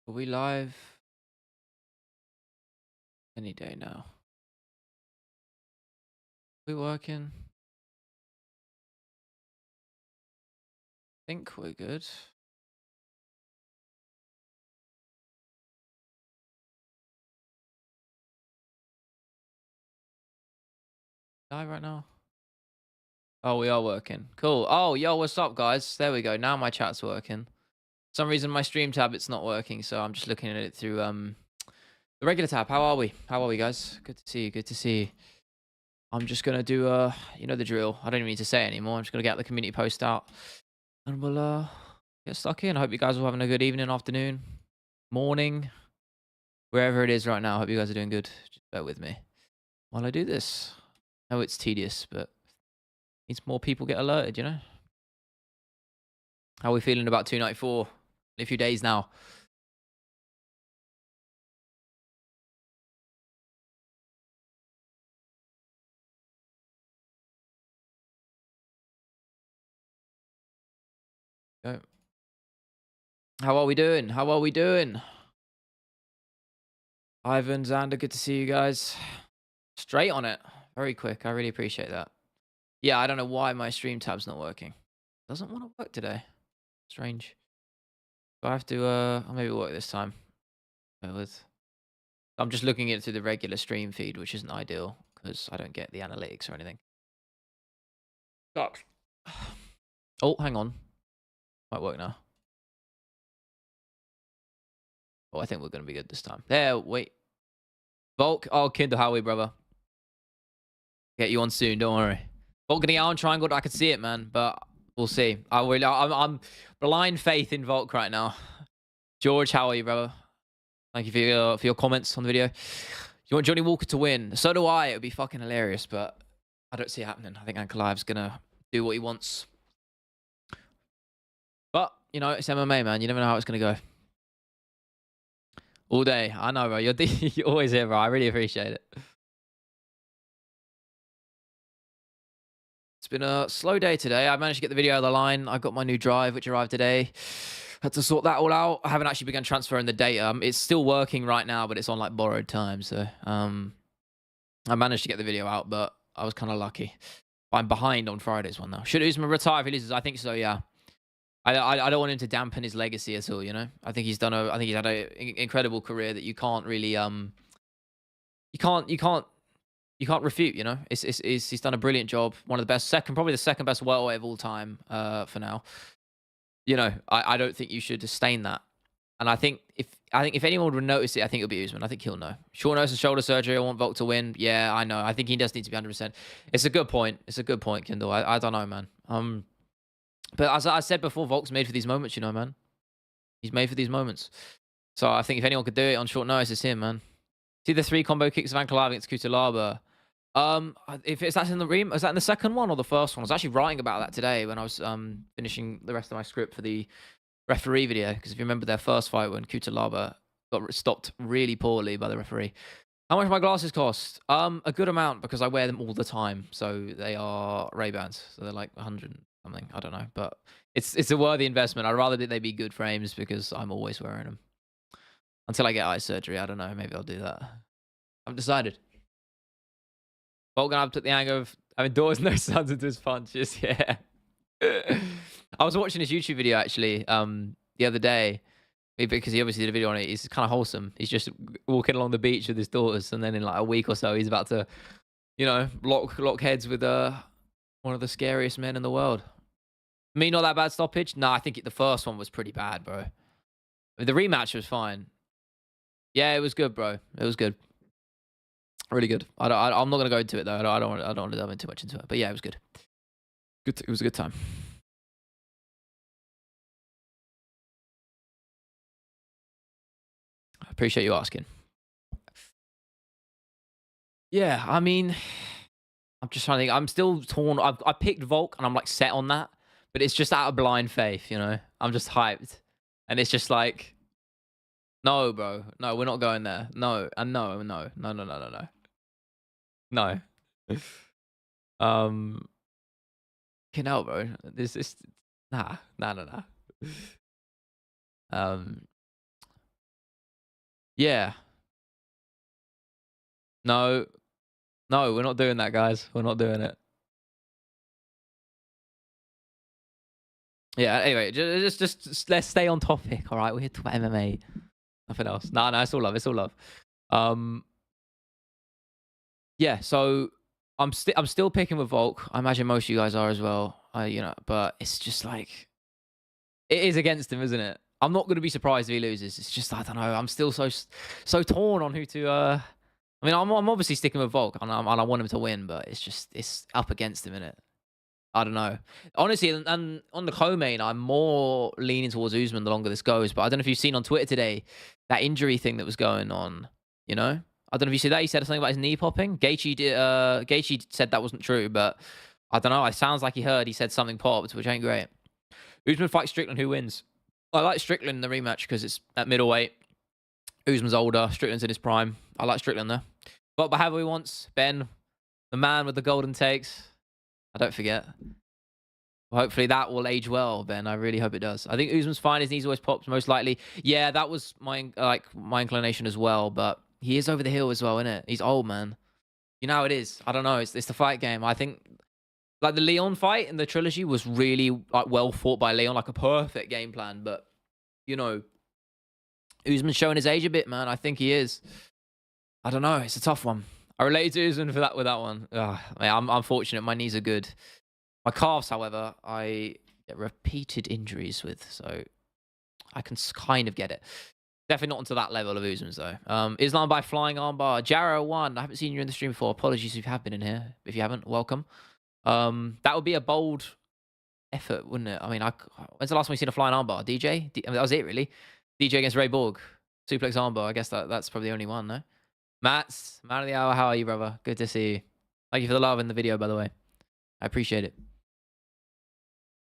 Are we live? Any day now. We working? Think we're good. Live right now? Oh, we are working. Cool. Oh, yo, what's up, guys? There we go. Now my chat's working. For some reason my stream tab it's not working, so I'm just looking at it through the regular tab. How are we? How are we, guys? Good to see you. Good to see you. I'm just gonna do you know the drill. I don't even need to say it anymore. I'm just gonna get the community post out, and we'll get stuck in. I hope you guys are having a good evening, afternoon, morning, wherever it is right now. I hope you guys are doing good. Just bear with me while I do this. I know it's tedious, but needs more people get alerted, you know? How are we feeling about 294? In a few days now. Go. How are we doing? How are we doing? Ivan, Xander, good to see you guys. Straight on it. Very quick. I really appreciate that. Yeah, I don't know why my stream tab's not working. Doesn't want to work today. Strange. Do I have to I'll maybe work this time. With I'm just looking at it through the regular stream feed, which isn't ideal because I don't get the analytics or anything. Sucks. Oh, hang on. Might work now. Oh, I think we're gonna be good this time. There, wait. Volk, oh Kindle Howie, brother. Get you on soon, don't worry. Volk gonna get on triangle, I can see it, man, but we'll see. I'm blind faith in Volk right now. George, how are you, brother? Thank you for your comments on the video. You want Johnny Walker to win? So do I. It would be fucking hilarious, but I don't see it happening. I think Ankalaev's gonna do what he wants. But, you know, it's MMA, man. You never know how it's gonna go. All day. I know, bro. You're always here, bro. I really appreciate it. It's been a slow day today. I managed to get the video out of the line. I got my new drive, which arrived today. Had to sort that all out. I haven't actually begun transferring the data. It's still working right now, but it's on like borrowed time. So I managed to get the video out, but I was kind of lucky. I'm behind on Friday's one now. Should Usman retire if he loses? I think so. Yeah. I don't want him to dampen his legacy at all. You know. I think he's had an incredible career that you can't really you can't refute. You know. He's done a brilliant job. One of the best, probably the second best welterweight of all time for now. You know, I don't think you should disdain that. And I think if anyone would notice it, I think it'll be Usman. I think he'll know. Short notice of shoulder surgery. I want Volk to win. Yeah, I know. I think he does need to be 100%. It's a good point. It's a good point, Kindle. I don't know, man. But as I said before, Volk's made for these moments, you know, man. He's made for these moments. So I think if anyone could do it on short notice, it's him, man. See the 3 combo kicks of Ankalaev against Kutalaba. If that's in the is that in the second one or the first one? I was actually writing about that today when I was finishing the rest of my script for the referee video, because if you remember their first fight when Kutalaba got stopped really poorly by the referee. How much my glasses cost? A good amount because I wear them all the time. So they are Ray-Bans. So they're like 100 something. I don't know, but it's a worthy investment. I'd rather that they be good frames because I'm always wearing them until I get eye surgery. I don't know. Maybe I'll do that. I've decided. Volk gonna have to take the angle of having doors, no sons into his punches. Yeah. I was watching his YouTube video actually the other day because he obviously did a video on it. He's kind of wholesome. He's just walking along the beach with his daughters, and then in like a week or so, he's about to, you know, lock heads with one of the scariest men in the world. Me, not that bad stoppage. No, I think the first one was pretty bad, bro. I mean, the rematch was fine. Yeah, it was good, bro. It was good. Really good. I'm not gonna go into it though. I don't want to dive too much into it. But yeah, it was good. Good. It was a good time. I appreciate you asking. Yeah, I mean, I'm just trying to think. I'm still torn. I picked Volk and I'm like set on that, but it's just out of blind faith, you know. I'm just hyped, and it's just like, no, bro, no, we're not going there. No, and no, no, no, no, no, no, no, no. Um, hell, bro. This is nah, nah, nah, nah. Um, Yeah. No. No, we're not doing that, guys. We're not doing it. Yeah, anyway, just let's stay on topic, all right? We're here to talk about MMA, nothing else. No, no, it's all love, it's all love. Um, yeah, so I'm still picking with Volk. I imagine most of you guys are as well. But it's just like it is against him, isn't it? I'm not going to be surprised if he loses. It's just I don't know. I'm still so torn on who to. I mean, I'm obviously sticking with Volk, and I want him to win, but it's up against him, innit? I don't know. Honestly, and on the co-main, I'm more leaning towards Usman the longer this goes. But I don't know if you've seen on Twitter today that injury thing that was going on. You know, I don't know if you see that. He said something about his knee popping. Gaethje said that wasn't true, but I don't know. It sounds like he said something popped, which ain't great. Usman fights Strickland. Who wins? I like Strickland in the rematch because it's at middleweight. Usman's older. Strickland's in his prime. I like Strickland there. But however he wants, Ben, the man with the golden takes. I don't forget. Well, hopefully that will age well, Ben. I really hope it does. I think Usman's fine. His knees always pops, most likely. Yeah, that was my inclination as well. But he is over the hill as well, isn't it? He's old, man. You know how it is. I don't know. It's the fight game. I think like the Leon fight in the trilogy was really like well fought by Leon, like a perfect game plan. But you know, Usman's showing his age a bit, man. I think he is. I don't know. It's a tough one. I related to Usman with that one. Ugh, man, I'm fortunate. My knees are good. My calves, however, I get repeated injuries with, so I can kind of get it. Definitely not onto that level of Usman's, though. Islam by flying armbar. Jarrow1. I haven't seen you in the stream before. Apologies if you have been in here. If you haven't, welcome. That would be a bold effort, wouldn't it? I mean, when's the last time you seen a flying armbar? DJ? I mean, that was it, really. DJ against Ray Borg. Suplex armbar. I guess that's probably the only one, no? Mats, man of the hour, how are you, brother? Good to see you. Thank you for the love in the video, by the way. I appreciate it.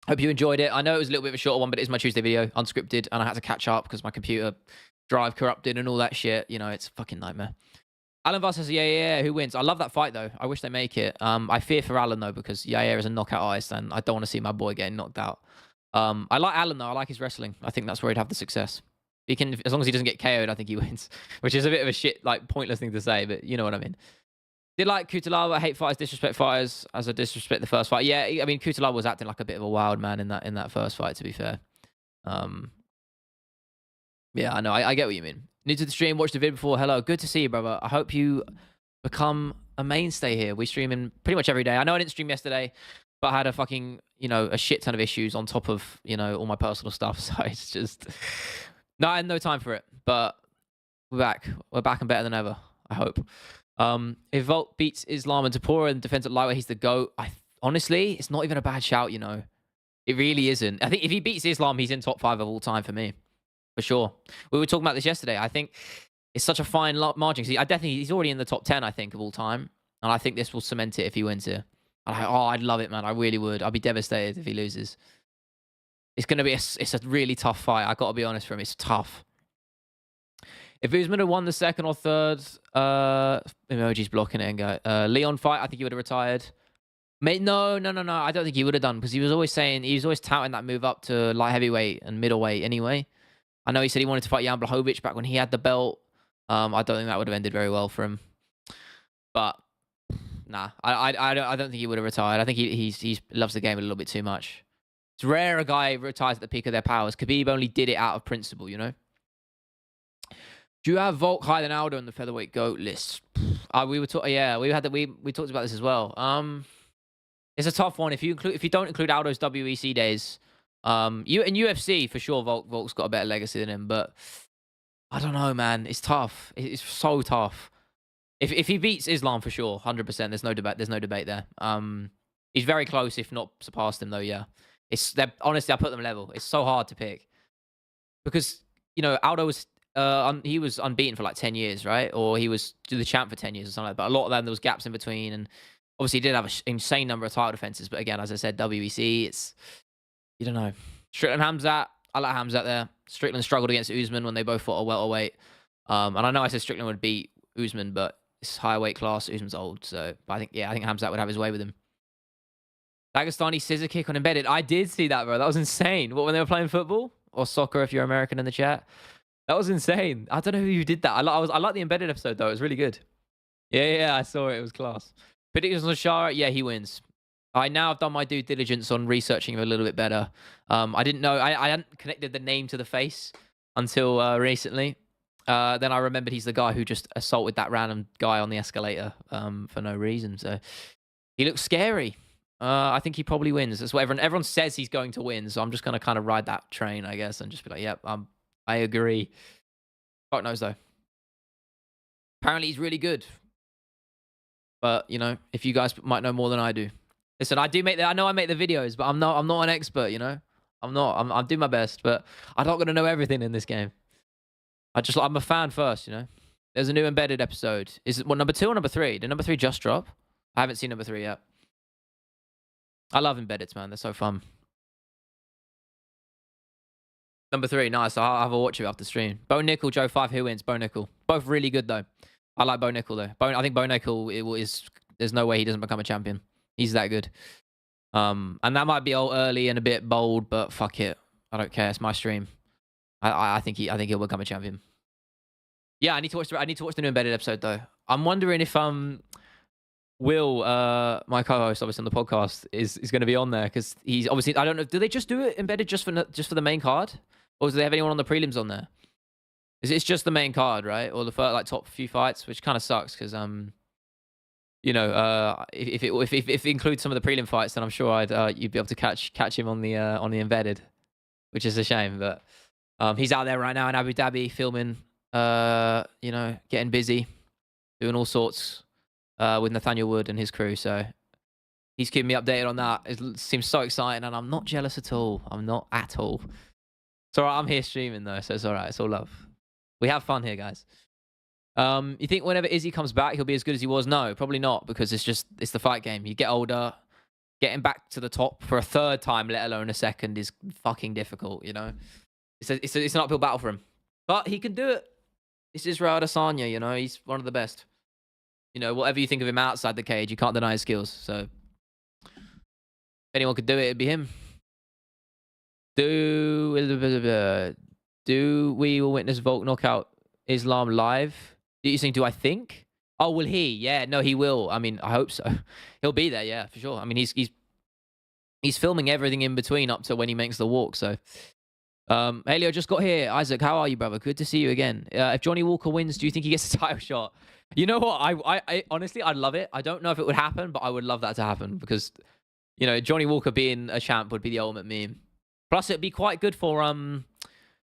Hope you enjoyed it. I know it was a little bit of a shorter one, but it is my Tuesday video, unscripted, and I had to catch up because my computer drive corrupted and all that shit. You know, it's a fucking nightmare. Alan Voss says, yeah, who wins? I love that fight, though. I wish they make it. I fear for Alan, though, because Yair is a knockout artist, and I don't want to see my boy getting knocked out. I like Alan, though. I like his wrestling. I think that's where he'd have the success. He can, as long as he doesn't get KO'd, I think he wins, which is a bit of a shit, like, pointless thing to say, but you know what I mean. Did like Kutalaba hate fighters, disrespect fighters as I disrespect the first fight? Yeah, I mean Kutalaba was acting like a bit of a wild man in that first fight. To be fair, yeah, I know. I get what you mean. New to the stream, watched the video before. Hello, good to see you, brother. I hope you become a mainstay here. We stream in pretty much every day. I know I didn't stream yesterday, but I had a fucking a shit ton of issues on top of all my personal stuff. So it's just no, I had no time for it. But we're back. We're back and better than ever. I hope. If Volk beats Islam and Tapora in defense at lightweight, he's the GOAT. Honestly, it's not even a bad shout, It really isn't. I think if he beats Islam, he's in top 5 of all time for me. For sure. We were talking about this yesterday. I think it's such a fine margin. He's already in the top 10, I think, of all time. And I think this will cement it if he wins here. I'd love it, man. I really would. I'd be devastated if he loses. It's going to be it's a really tough fight. I got to be honest for him. It's tough. If Usman had won the second or third, emoji's blocking it and go, Leon fight, I think he would have retired. Mate, no. I don't think he would have done because he was always touting that move up to light heavyweight and middleweight anyway. I know he said he wanted to fight Jan Blachowicz back when he had the belt. I don't think that would have ended very well for him. But nah, I don't think he would have retired. I think he loves the game a little bit too much. It's rare a guy retires at the peak of their powers. Khabib only did it out of principle, Do you have Volk higher than Aldo on the featherweight GOAT list? We talked about this as well. It's a tough one. If you don't include Aldo's WEC days, in UFC for sure, Volk's got a better legacy than him. But I don't know, man. It's tough. It's so tough. If he beats Islam for sure, 100%. There's no debate. There's no debate there. He's very close, if not surpassed him though. Yeah. Honestly, I put them level. It's so hard to pick because Aldo was. He was unbeaten for like 10 years, right? Or he was the champ for 10 years or something like that. But a lot of them, there was gaps in between. And obviously, he did have an insane number of title defenses. But again, as I said, WEC, you don't know. Strickland, Hamzat. I like Hamzat there. Strickland struggled against Usman when they both fought a welterweight. And I know I said Strickland would beat Usman, but it's higher weight class. Usman's old. So, but I think Hamzat would have his way with him. Dagestani scissor kick on Embedded. I did see that, bro. That was insane. What, when they were playing football? Or soccer if you're American in the chat? That was insane. I don't know who did that. I like the embedded episode though. It was really good. Yeah, I saw it. It was class. Predictions on Shara, yeah, he wins. I now have done my due diligence on researching him a little bit better. I didn't know I hadn't connected the name to the face until recently. Then I remembered he's the guy who just assaulted that random guy on the escalator for no reason. So he looks scary. I think he probably wins. That's what everyone says he's going to win. So I'm just gonna kind of ride that train, I guess, and just be like, yep, I agree. Fuck knows though. Apparently he's really good. But you know, if you guys might know more than I do, listen, I know I make the videos, but I'm not an expert. You know, I'm doing my best, but I'm not gonna know everything in this game. I'm a fan first. You know, there's a new embedded episode. Is it number 2 or number 3? Did number 3 just drop? I haven't seen number 3 yet. I love embeddeds, man. They're so fun. Number 3, nice. I'll have a watch it after stream. Bo Nickel, Joe 5, who wins? Bo Nickel. Both really good though. I like Bo Nickel though. I think Bo Nickel is. There's no way he doesn't become a champion. He's that good. And that might be early and a bit bold, but fuck it. I don't care. It's my stream. I think he'll become a champion. Yeah, I need to watch the new embedded episode though. I'm wondering if Will, my co-host, obviously on the podcast, is going to be on there because he's obviously. I don't know. Do they just do it embedded just for the main card, or do they have anyone on the prelims on there? It's just the main card, right? Or the first, like top few fights, which kind of sucks because you know, if it includes some of the prelim fights, then I'm sure you'd be able to catch him on the embedded, which is a shame. But he's out there right now in Abu Dhabi filming, you know, getting busy, doing all sorts with Nathaniel Wood and his crew. So he's keeping me updated on that. It seems so exciting, and I'm not jealous at all. I'm not at all. It's alright. I'm here streaming though, so it's alright. It's all love. We have fun here, guys. You think whenever Izzy comes back, he'll be as good as he was? No, probably not, because it's the fight game. You get older, getting back to the top for a third time, let alone a second, is fucking difficult, you know? It's an uphill battle for him. But he can do it. This is Israel Adesanya, you know? He's one of the best. You know, whatever you think of him outside the cage, you can't deny his skills. So, if anyone could do it, it'd be him. We will witness Volk knockout Islam live? You think? Do I think? Oh, will he? Yeah, no, he will. I mean, I hope so. He'll be there, yeah, for sure. I mean, he's filming everything in between up to when he makes the walk. So, Haley, I just got here. Isaac, how are you, brother? Good to see you again. If Johnny Walker wins, do you think he gets a title shot? You know what? I honestly, I'd love it. I don't know if it would happen, but I would love that to happen because, you know, Johnny Walker being a champ would be the ultimate meme. Plus, it'd be quite good for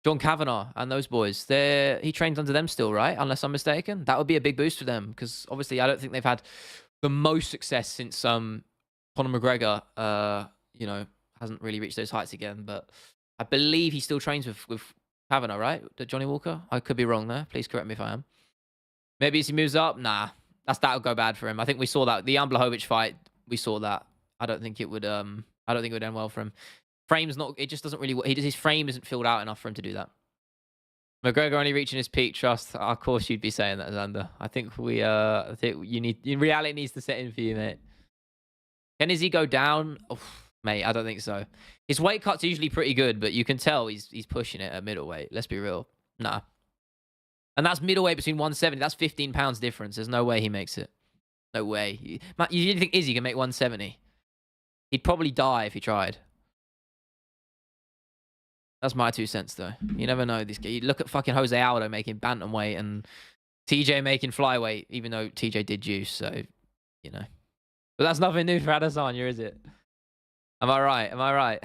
John Kavanagh and those boys. He trains under them still, right? Unless I'm mistaken. That would be a big boost for them because obviously I don't think they've had the most success since Conor McGregor, you know, hasn't really reached those heights again. But I believe he still trains with Kavanagh, right? Johnny Walker? I could be wrong there. Please correct me if I am. Maybe as he moves up? Nah. That'll go bad for him. I think we saw that. The Jan Blachowicz fight, we saw that. I don't think it would end well for him. It just doesn't really, his frame isn't filled out enough for him to do that. McGregor only reaching his peak, trust. Of course you'd be saying that, Xander. I think reality needs to set in for you, mate. Can Izzy go down? Oh, mate, I don't think so. His weight cut's usually pretty good, but you can tell he's pushing it at middleweight. Let's be real. Nah. And that's middleweight between 170. That's 15 pounds difference. There's no way he makes it. No way. You think Izzy can make 170? He'd probably die if he tried. That's my 2 cents, though. You never know. You look at fucking Jose Aldo making bantamweight and TJ making flyweight, even though TJ did juice, so, you know. But that's nothing new for Adesanya, is it? Am I right?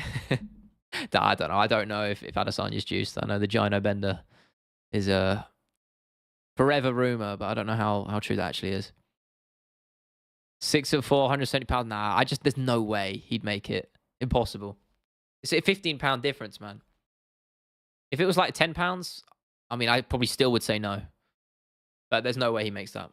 I don't know. I don't know if Adesanya's juiced. I know the Gino Bender is a forever rumor, but I don't know how true that actually is. 6'4", 170 pounds. Nah, there's no way he'd make it. Impossible. It's a 15-pound difference, man. If it was like 10 pounds, I mean, I probably still would say no. But there's no way he makes that.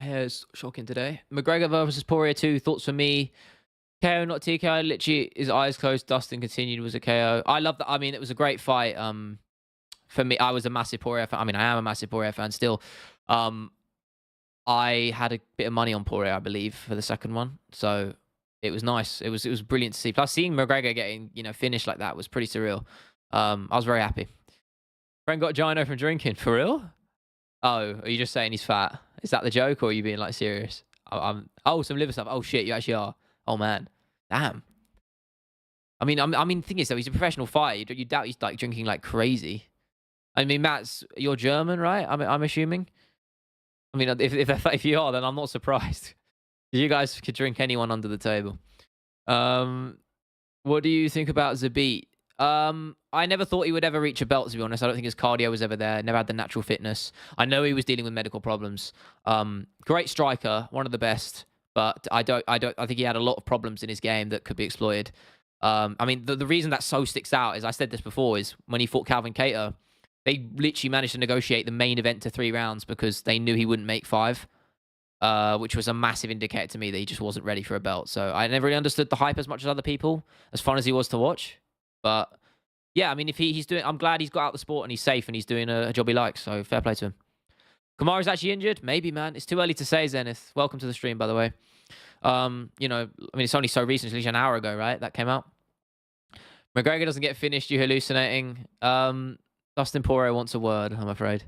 It's shocking today. McGregor versus Poirier 2. Thoughts for me? KO, not TKO. Literally, his eyes closed. Dustin continued. Was a KO. I love that. I mean, it was a great fight. For me, I was a massive Poirier fan. I mean, I am a massive Poirier fan still. I had a bit of money on Poirier, I believe, for the second one. So It was nice. It was brilliant to see. Plus, seeing McGregor getting finished like that was pretty surreal. I was very happy. Friend got gyno from drinking. For real? Oh, are you just saying he's fat? Is that the joke, or are you being like serious? Oh, some liver stuff. Oh shit, you actually are. Oh man, damn. I mean, thing is though, he's a professional fighter. You doubt he's like drinking like crazy. I mean, Matt's, you're German, right? I'm assuming. I mean, if you are, then I'm not surprised. You guys could drink anyone under the table. What do you think about Zabit? I never thought he would ever reach a belt, to be honest. I don't think his cardio was ever there. Never had the natural fitness. I know he was dealing with medical problems. Great striker, one of the best, but I think he had a lot of problems in his game that could be exploited. I mean, the reason that so sticks out is, I said this before, is when he fought Calvin Kattar, they literally managed to negotiate the main event to 3 rounds because they knew he wouldn't make 5. Which was a massive indicator to me that he just wasn't ready for a belt. So I never really understood the hype as much as other people, as fun as he was to watch. But yeah, I mean, if he's doing, I'm glad he's got out the sport and he's safe and he's doing a job he likes. So fair play to him. Kamara's actually injured? Maybe, man. It's too early to say, Zenith. Welcome to the stream, by the way. I mean, it's only so recent, it's an hour ago, right? That came out. McGregor doesn't get finished, you hallucinating. Dustin Poirier wants a word, I'm afraid.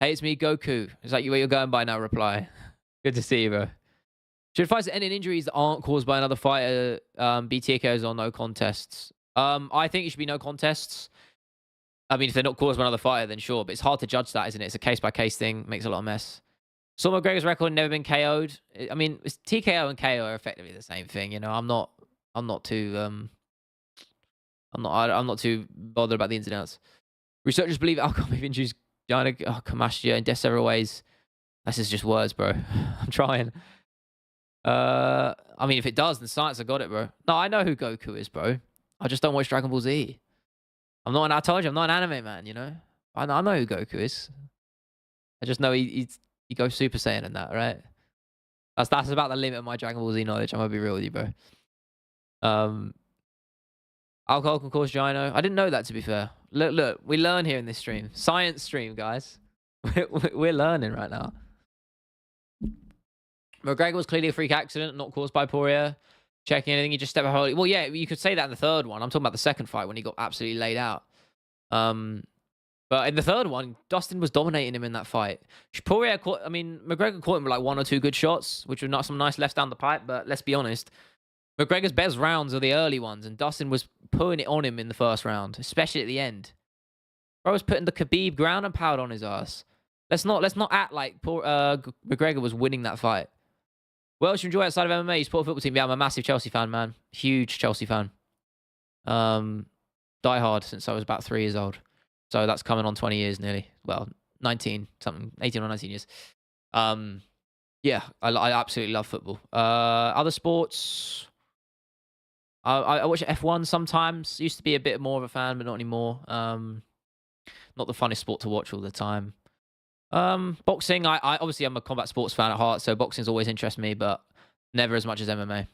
Hey, it's me, Goku. Is that where you're going by now? Reply. Good to see you, bro. Should fights end in injuries that aren't caused by another fighter be TKOs or no contests? I think it should be no contests. I mean, if they're not caused by another fighter, then sure. But it's hard to judge that, isn't it? It's a case-by-case thing. Makes a lot of mess. Saw McGregor's record never been KO'd. I mean, TKO and KO are effectively the same thing. I'm not too bothered about the ins and outs. Researchers believe alcohol may induce Kamashia in death several ways. This is just words, bro. I'm trying. I mean, if it does, then science have got it, bro. No, I know who Goku is, bro. I just don't watch Dragon Ball Z. I told you, I'm not an anime man, I know who Goku is. I just know he goes Super Saiyan and that, right? That's about the limit of my Dragon Ball Z knowledge. I'm gonna be real with you, bro. Alcohol can cause gyno. I didn't know that, to be fair. Look, we learn here in this stream. Science stream, guys. We're learning right now. McGregor was clearly a freak accident, not caused by Poirier. Checking anything, he just stepped out. Well, yeah, you could say that in the third one. I'm talking about the second fight when he got absolutely laid out. But in the third one, Dustin was dominating him in that fight. McGregor caught him with like 1 or 2 good shots, which were not some nice lefts down the pipe. But let's be honest, McGregor's best rounds are the early ones, and Dustin was putting it on him in the first round, especially at the end. Bro was putting the Khabib ground and pound on his ass. Let's not act like McGregor was winning that fight. What else you enjoy outside of MMA? You support a football team? Yeah, I'm a massive Chelsea fan, man. Huge Chelsea fan. Die hard since I was about 3 years old. So that's coming on 20 years nearly. Well, 19 something, 18 or 19 years. Yeah, I absolutely love football. Other sports, I watch F1 sometimes. Used to be a bit more of a fan, but not anymore. Not the funnest sport to watch all the time. Boxing, I obviously I'm a combat sports fan at heart, so boxing's always interested me, but never as much as MMA.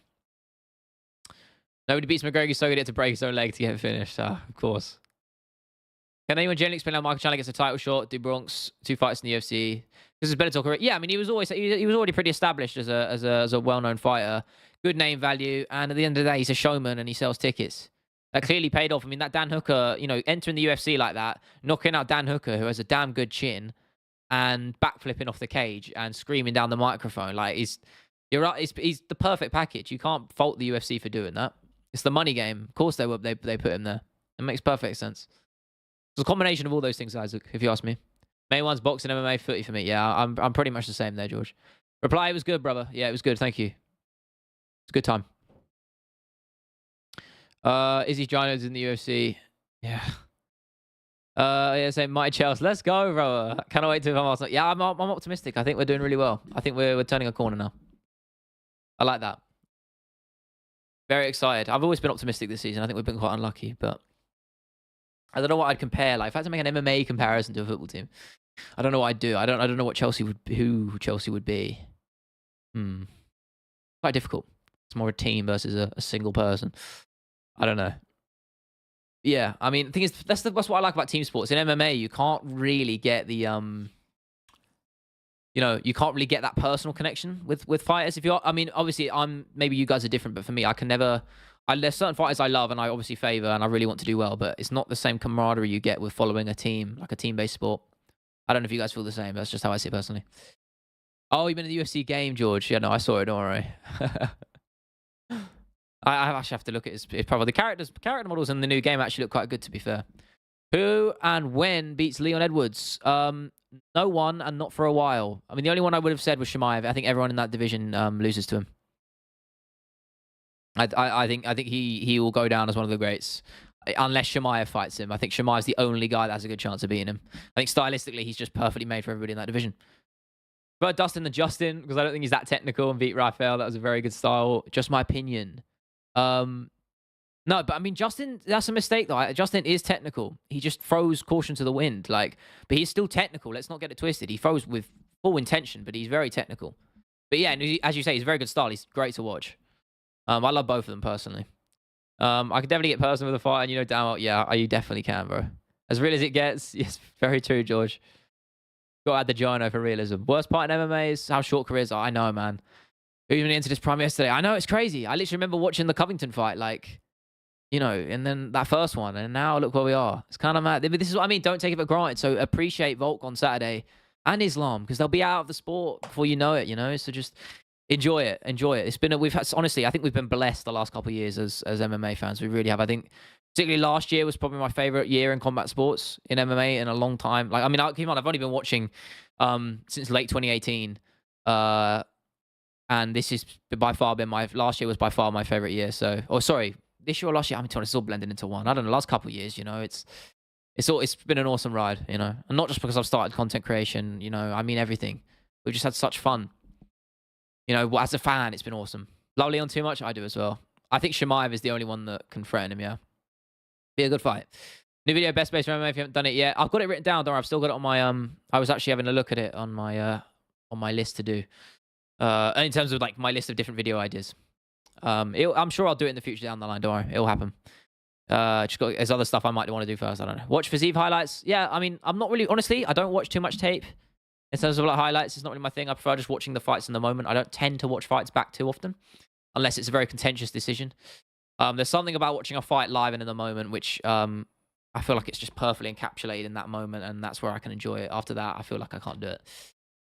Nobody beats McGregor, so he had to break his own leg to get finished. Of course. Can anyone generally explain how Makhachev gets a title shot? Do Bronx 2 fights in the UFC? This is better talk. Yeah, I mean he was already pretty established as a well-known fighter, good name value, and at the end of the day, he's a showman and he sells tickets. That clearly paid off. I mean that Dan Hooker, entering the UFC like that, knocking out Dan Hooker, who has a damn good chin, and backflipping off the cage and screaming down the microphone. Like, he's the perfect package. You can't fault the UFC for doing that. It's the money game. Of course they put him there. It makes perfect sense. It's a combination of all those things, Isaac, if you ask me. Main one's boxing, MMA, footy for me. Yeah, I'm pretty much the same there, George. Reply, it was good, brother. Yeah, it was good. Thank you. It's a good time. Izzy Gyno's in the UFC. Yeah. Yeah, say my Chelsea. Let's go, bro. Cannot wait to come Arsenal. Yeah, I'm optimistic. I think we're doing really well. I think we're turning a corner now. I like that. Very excited. I've always been optimistic this season. I think we've been quite unlucky, but I don't know what I'd compare. Like, if I had to make an MMA comparison to a football team, I don't know what I'd do. I don't know what who Chelsea would be. Quite difficult. It's more a team versus a single person. I don't know. Yeah, I mean, the thing is, that's what I like about team sports. In MMA, you can't really get the you know, you can't really get that personal connection with fighters. If you're, I mean, obviously, maybe you guys are different, but for me, I can never. There's certain fighters I love and I obviously favor and I really want to do well, but it's not the same camaraderie you get with following a team, like a team-based sport. I don't know if you guys feel the same. That's just how I see it personally. Oh, you've been in the UFC game, George. Yeah, no, I saw it. Don't worry. I actually have to look at his profile. The character models in the new game actually look quite good, to be fair. Who and when beats Leon Edwards? No one, and not for a while. I mean, the only one I would have said was Chimaev. I think everyone in that division loses to him. I think he will go down as one of the greats, unless Chimaev fights him. I think Chimaev's the only guy that has a good chance of beating him. I think stylistically, he's just perfectly made for everybody in that division. But Dustin than Justin, because I don't think he's that technical and beat Rafael. That was a very good style. Just my opinion. No, but I mean, Justin, that's a mistake though. Justin is technical. He just throws caution to the wind. But he's still technical. Let's not get it twisted. He throws with full intention, but he's very technical. But yeah, as you say, he's a very good style. He's great to watch. I love both of them personally. I could definitely get personal with a fight, and you know damn well, yeah, you definitely can, bro. As real as it gets. Yes, very true, George. Got to add the Gino for realism. Worst part in MMA is how short careers are. I know, man. Who even entered this prime yesterday? I know, it's crazy. I literally remember watching the Covington fight, you know, and then that first one, and now look where we are. It's kind of mad. This is what I mean. Don't take it for granted. So appreciate Volk on Saturday and Islam, because they'll be out of the sport before you know it, you know? So just enjoy it. Enjoy it. Honestly, I think we've been blessed the last couple of years as MMA fans. We really have. I think particularly last year was probably my favorite year in combat keep in MMA in a long time. I've only been watching since late 2018. And this is by far been last year was by far my favorite year. So, this year or last year, it's all blended into one. I don't know, last couple of years, you know, it's been an awesome ride, you know, and not just because I've started content creation, you know, I mean everything. We've just had such fun. You know, as a fan, it's been awesome. Love Leon too much? I do as well. I think Chimaev is the only one that can threaten him, yeah. Be a good fight. New video, best base for MMA if you haven't done it yet. I've got it written down, don't worry. I've still got it on my, I was actually having a look at it on my list to do. In terms of my list of different video ideas. I'm sure I'll do it in the future down the line, don't worry. It'll happen. There's other stuff I might want to do first, I don't know. Watch Fazeev highlights. Yeah, I mean, I'm not really, honestly, I don't watch too much tape. In terms of highlights, it's not really my thing. I prefer just watching the fights in the moment. I don't tend to watch fights back too often, unless it's a very contentious decision. There's something about watching a fight live and in the moment, which I feel like it's just perfectly encapsulated in that moment, and that's where I can enjoy it. After that, I feel like I can't do it.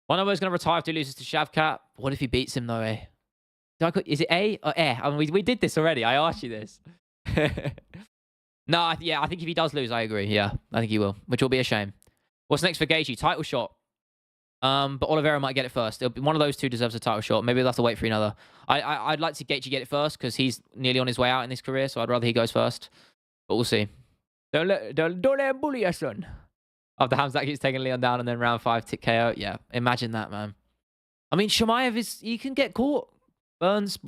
One of us is going to retire if he loses to Shavkat. What if he beats him, though, eh? Is it A or E? I mean, we did this already. I asked you this. No, I think if he does lose, I agree. Yeah, I think he will, which will be a shame. What's next for Gaethje? Title shot. But Oliveira might get it first. One of those two deserves a title shot. Maybe we'll have to wait for another. I'd like to Gaethje get it first because he's nearly on his way out in his career, so I'd rather he goes first. But we'll see. Don't let him bully your son. After Hamzat keeps taking Leon down and then round 5 tick KO. Yeah, imagine that, man. I mean, Chimaev he can get caught. Burns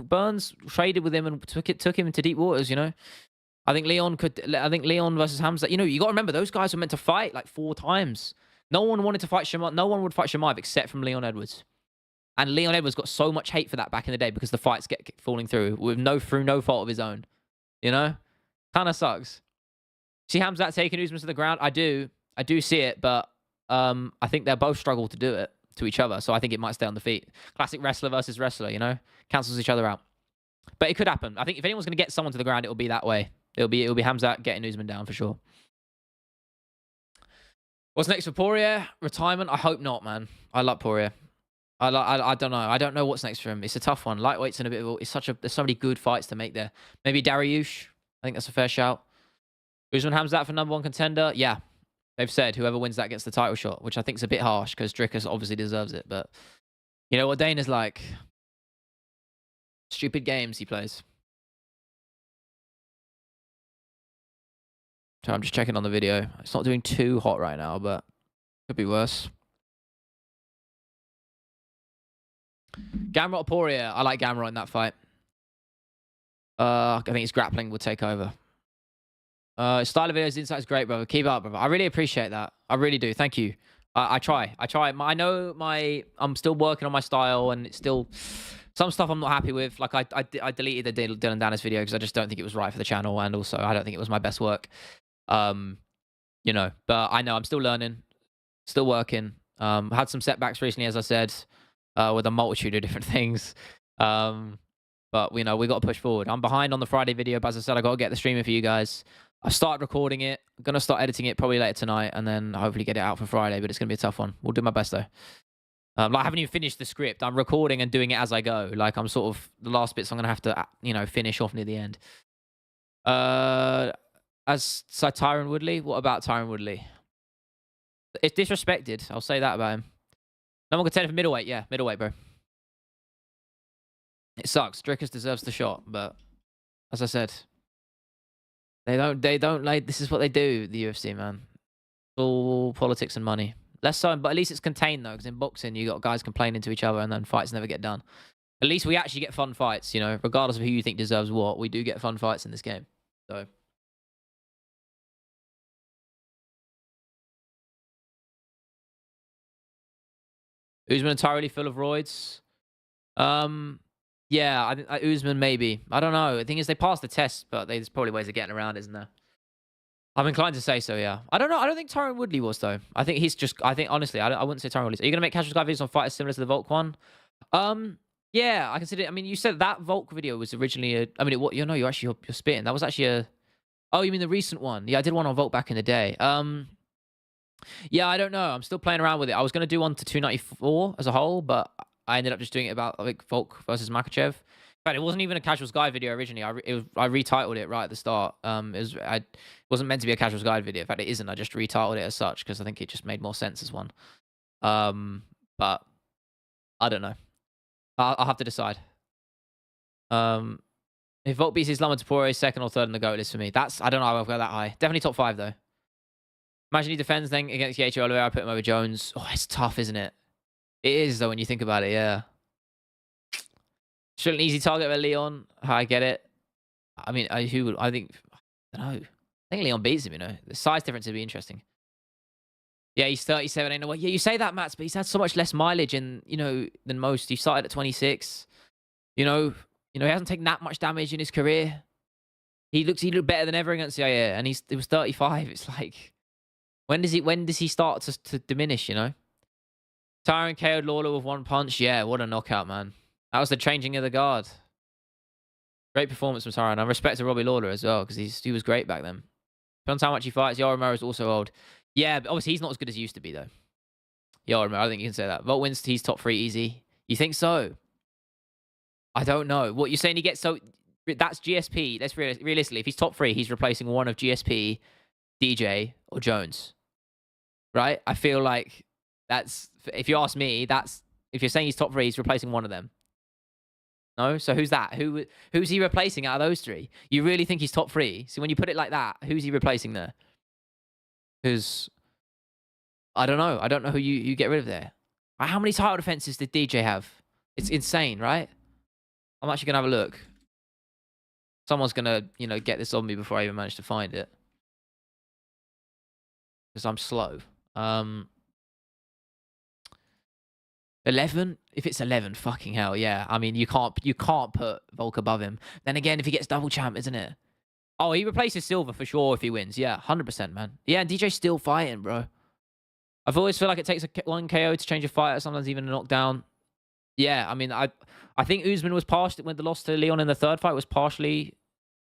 traded with him and took him into deep waters, you know. I think Leon versus Hamzat. You know, you got to remember those guys were meant to fight 4 times. No one wanted to fight Chimaev. No one would fight Chimaev except from Leon Edwards. And Leon Edwards got so much hate for that back in the day because the fights get falling through through no fault of his own. You know, kind of sucks. See Hamzat taking Usman to the ground. I do see it, but I think they both struggle to do it to each other. So I think it might stay on the feet. Classic wrestler versus wrestler, you know, cancels each other out. But it could happen. I think if anyone's going to get someone to the ground, it will be that way. It'll be Hamzat getting Usman down for sure. What's next for Poirier? Retirement? I hope not, man. I like Poirier. I don't know. I don't know what's next for him. It's a tough one. Lightweight's in a bit of there's so many good fights to make there. Maybe Dariush. I think that's a fair shout. Usman Hamzat for #1 contender. Yeah. They've said whoever wins that gets the title shot, which I think is a bit harsh because Dricus obviously deserves it. But you know what Dana's like? Stupid games he plays. So I'm just checking on the video. It's not doing too hot right now, but could be worse. Gamrot Poirier. I like Gamrot in that fight. I think his grappling will take over. Style of videos, insight is great, brother. Keep up, brother. I really appreciate that. I really do. Thank you. I try. I know I'm still working on my style, and it's still some stuff I'm not happy with. Like I deleted the Dylan Dennis video because I just don't think it was right for the channel, and also I don't think it was my best work. You know, but I know I'm still learning, still working. Had some setbacks recently, as I said, with a multitude of different things. Um, but we got to push forward. I'm behind on the Friday video, but as I said, I got to get the streaming for you guys. I started recording it. I'm gonna start editing it probably later tonight, and then hopefully get it out for Friday. But it's gonna be a tough one. We'll do my best though. Like I haven't even finished the script. I'm recording and doing it as I go. Like I'm sort of the last bits. I'm gonna have to finish off near the end. As Tyron Woodley, what about Tyron Woodley? It's disrespected. I'll say that about him. No one contender for middleweight. Yeah, middleweight, bro. It sucks. Drickus deserves the shot, but as I said, they don't like. This is what they do. The UFC, man. It's all politics and money. Less so, but at least it's contained though. Because in boxing, you got guys complaining to each other, and then fights never get done. At least we actually get fun fights. Regardless of who you think deserves what, we do get fun fights in this game. So. Usman entirely full of roids. Yeah, I think Usman maybe. I don't know. The thing is, they passed the test, but there's probably ways of getting around, isn't there? I'm inclined to say so. Yeah. I don't know. I don't think Tyron Woodley was though. I think he's just. I think honestly, I wouldn't say Tyron Woodley. Are you gonna make casual guy videos on fighters similar to the Volk one? Yeah, I consider. I mean, you said that Volk video was originally a. I mean, you're spitting. That was actually a. Oh, you mean the recent one? Yeah, I did one on Volk back in the day. Yeah, I don't know. I'm still playing around with it. I was gonna do one to 294 as a whole, but I ended up just doing it about like Volk versus Makhachev. In fact, it wasn't even a Casuals Guide video originally. I retitled it right at the start. It wasn't meant to be a Casuals Guide video. In fact, it isn't. I just retitled it as such because I think it just made more sense as one. But I don't know. I'll have to decide. If Volk beats Islam Tapore, second or third in the GOAT list for me. I don't know. I'll go that high. Definitely top 5 though. Imagine he defends then against Yacho Oliveira. I put him over Jones. Oh, it's tough, isn't it? It is though when you think about it. Yeah. Still an easy target with Leon. I get it. I mean, I don't know. I think Leon beats him, The size difference would be interesting. Yeah, he's 37. Ain't no way. Yeah, you say that, Mats, but he's had so much less mileage than most. He started at 26. He hasn't taken that much damage in his career. He looked better than ever against Yair, and he was 35. It's like, when does he start to diminish, Tyron KO'd Lawler with one punch. Yeah, what a knockout, man. That was the changing of the guard. Great performance from Tyron. I respect to Robbie Lawler as well, because he was great back then. Depends how much he fights. Yoel Romero is also old. Yeah, but obviously he's not as good as he used to be, though. Yoel Romero, I think you can say that. Volt wins, he's top 3 easy. You think so? I don't know. What you're saying, he gets so... That's GSP. Let's realistically, if he's top 3, he's replacing one of GSP, DJ, or Jones. Right? I feel like that's... If you ask me, that's... If you're saying he's top 3, he's replacing one of them. No? So who's that? Who's he replacing out of those 3? You really think he's top 3? So when you put it like that, who's he replacing there? Because I don't know. I don't know who you get rid of there. How many title defenses did DJ have? It's insane, right? I'm actually gonna have a look. Someone's gonna, get this on me before I even manage to find it. Because I'm slow. 11? If it's 11, fucking hell, yeah. I mean, you can't put Volk above him. Then again, if he gets double champ, isn't it? Oh, he replaces Silva for sure if he wins. Yeah, 100%, man. Yeah, and DJ's still fighting, bro. I've always felt like it takes one KO to change a fighter, sometimes even a knockdown. Yeah, I mean, I think Usman was partially, when the loss to Leon in the third fight was partially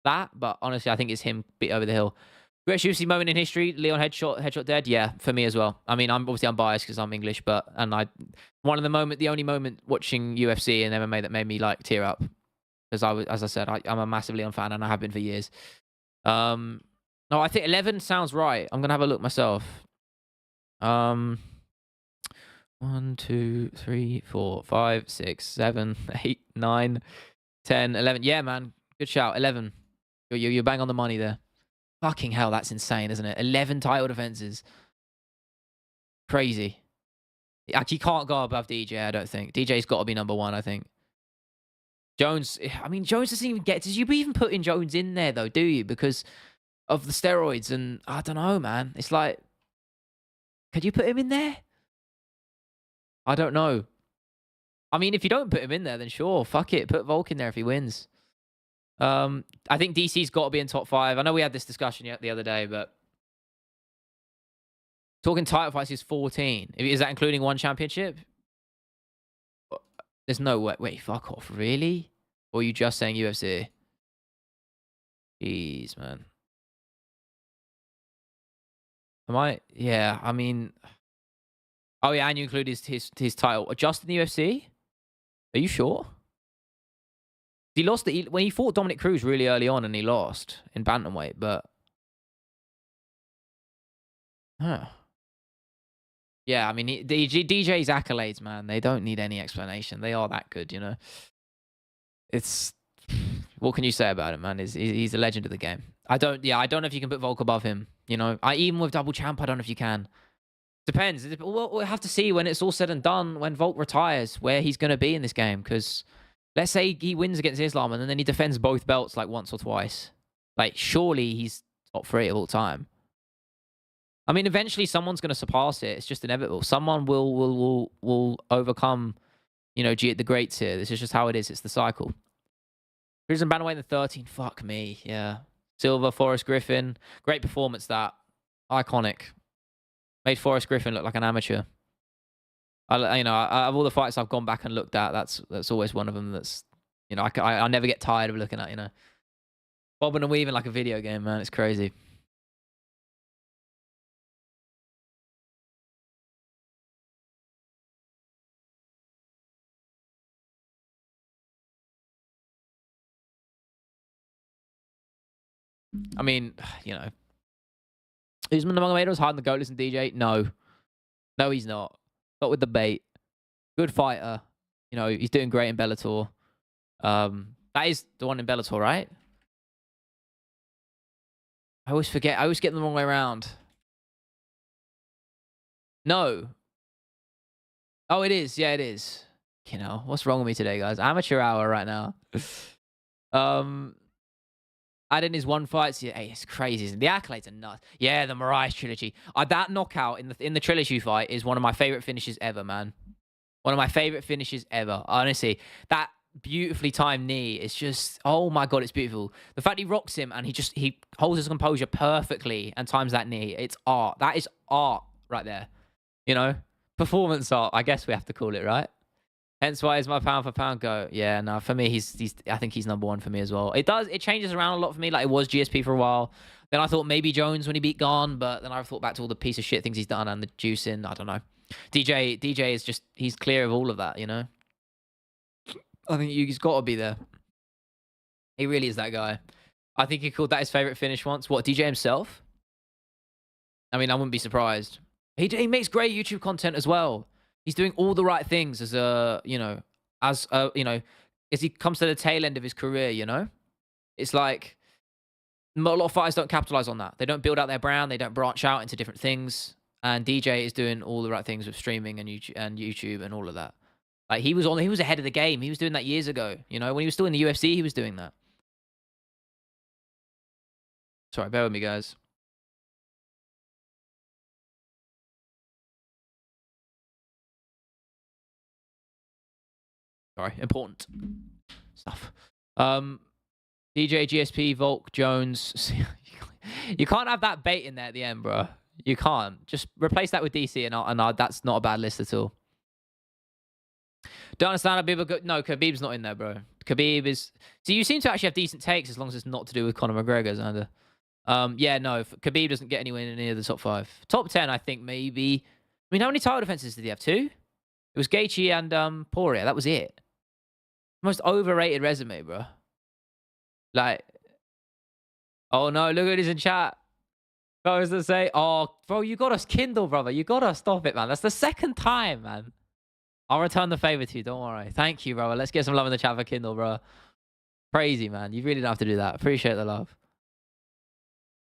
that, but honestly, I think it's him beat over the hill. Greatest UFC moment in history, Leon headshot dead. Yeah, for me as well. I mean, I'm biased because I'm English, the only moment watching UFC and MMA that made me like tear up, because as I said, I'm a massive Leon fan and I have been for years. No, I think 11 sounds right. I'm gonna have a look myself. 1, 2, 3, 4, 5, 6, 7, 8, 9, 10, 11. Yeah, man, good shout. 11. You're bang on the money there. Fucking hell, that's insane, isn't it? 11 title defenses. Crazy. He actually can't go above DJ, I don't think. DJ's got to be number 1, I think. Jones, I mean, Jones doesn't even get... Did you even put in Jones in there, though, do you? Because of the steroids and... I don't know, man. It's like... Could you put him in there? I don't know. I mean, if you don't put him in there, then sure, fuck it. Put Volk in there if he wins. I think DC's got to be in top 5. I know we had this discussion the other day, but Talking title fights, he's 14. Is that including one championship? There's no way. Wait, fuck off. Really? Or are you just saying UFC? Jeez, man. Am I? Yeah, I mean... Oh, yeah, and you include his title. Just in the UFC? Are you sure? He lost when he fought Dominic Cruz really early on, and he lost in bantamweight, but... Huh. Yeah, I mean, DJ's accolades, man, they don't need any explanation. They are that good, you know? It's... What can you say about him, man? He's a legend of the game. I don't know if you can put Volk above him, you know? Even with double champ, I don't know if you can. Depends. We'll have to see when it's all said and done, when Volk retires, where he's going to be in this game. Because let's say he wins against Islam and then he defends both belts like once or twice. Like, surely he's top 3 of all time. I mean, eventually someone's going to surpass it. It's just inevitable. Someone will overcome, you know, the greats here. This is just how it is. It's the cycle. Here's bantamweight in the 13. Fuck me. Yeah. Silver, Forrest Griffin. Great performance, that. Iconic. Made Forrest Griffin look like an amateur. You know, of all the fights I've gone back and looked at, that's always one of them that's, you know, I never get tired of looking at, you know. Bobbing and weaving like a video game, man. It's crazy. I mean, you know. Usman Nurmagomedov's hard in the GOAT, and DJ? No. No, he's not. Not with the bait. Good fighter. You know, he's doing great in Bellator. That is the one in Bellator, right? I always forget. I always get them the wrong way around. No. Oh, it is. Yeah, it is. You know, what's wrong with me today, guys? Amateur hour right now. Add in his one fights. Yeah, hey, it's crazy. The accolades are nuts. Yeah, the Moraes trilogy. That knockout in the trilogy fight is one of my favorite finishes ever, man. One of my favorite finishes ever. Honestly, that beautifully timed knee is just, oh my god, it's beautiful. The fact he rocks him and he holds his composure perfectly and times that knee. It's art. That is art right there. You know, performance art. I guess we have to call it, right? Hence why is my pound for pound go. Yeah, no, for me, I think he's number 1 for me as well. It changes around a lot for me. Like, it was GSP for a while. Then I thought maybe Jones when he beat Garn, but then I thought back to all the piece of shit things he's done and the juicing. I don't know. DJ is just, he's clear of all of that, you know? I think he's got to be there. He really is that guy. I think he called that his favorite finish once. What, DJ himself? I mean, I wouldn't be surprised. He makes great YouTube content as well. He's doing all the right things as you know, as he comes to the tail end of his career, you know? It's like, a lot of fighters don't capitalize on that. They don't build out their brand. They don't branch out into different things. And DJ is doing all the right things with streaming and YouTube and all of that. Like, he was ahead of the game. He was doing that years ago. You know, when he was still in the UFC, he was doing that. Sorry, bear with me, guys. Sorry, important stuff. DJ, GSP, Volk, Jones. You can't have that bait in there at the end, bro. You can't. Just replace that with DC, and that's not a bad list at all. Don't understand how people go. No, Khabib's not in there, bro. Khabib is. So you seem to actually have decent takes as long as it's not to do with Conor McGregor, Xander. Yeah, no. Khabib doesn't get anywhere in any of the top 5. Top 10, I think maybe. I mean, how many title defenses did he have? 2? It was Gaethje and Poirier. That was it. Most overrated resume, bro. Like, oh no, look at this in chat. I was to say, oh, bro, you got us Kindle, brother. You got to stop it, man. That's the second time, man. I'll return the favor to you. Don't worry. Thank you, brother. Let's get some love in the chat for Kindle, bro. Crazy, man. You really don't have to do that. Appreciate the love.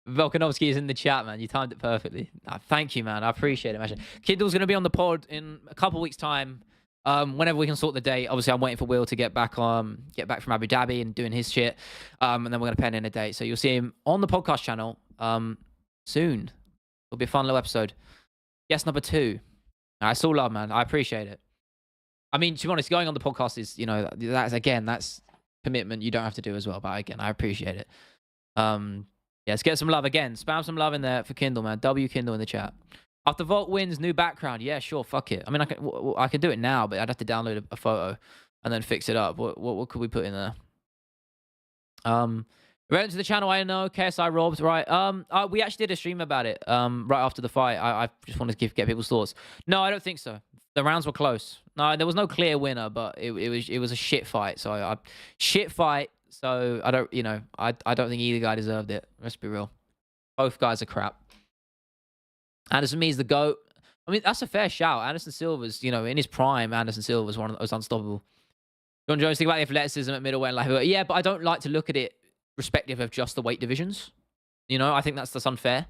Volkanovski is in the chat, man. You timed it perfectly. Thank you, man. I appreciate it, man. Kindle's going to be on the pod in a couple weeks' time. Whenever we can sort the date. Obviously, I'm waiting for Will to get back from Abu Dhabi and doing his shit. And then we're going to pen in a date. So you'll see him on the podcast channel soon. It'll be a fun little episode. Guest number 2. It's all love, man. I appreciate it. I mean, to be honest, going on the podcast is, you know, that's commitment you don't have to do as well. But again, I appreciate it. Yeah, let's get some love again. Spam some love in there for Kindle, man. W Kindle in the chat. After Volk wins, new background. Yeah, sure, fuck it. I mean, I can do it now, but I'd have to download a photo and then fix it up. What could we put in there? Relevant to the channel, I know KSI Robs, right? We actually did a stream about it. Right after the fight, I just wanted to get people's thoughts. No, I don't think so. The rounds were close. No, there was no clear winner, but it was a shit fight. So shit fight. So I don't, I don't think either guy deserved it. Let's be real. Both guys are crap. Anderson me is the GOAT. I mean, that's a fair shout. Anderson Silva's, in his prime, Anderson Silva's one of those unstoppable. John Jones, think about the athleticism at middleweight and lightweight. Yeah, but I don't like to look at it respective of just the weight divisions. I think that's unfair.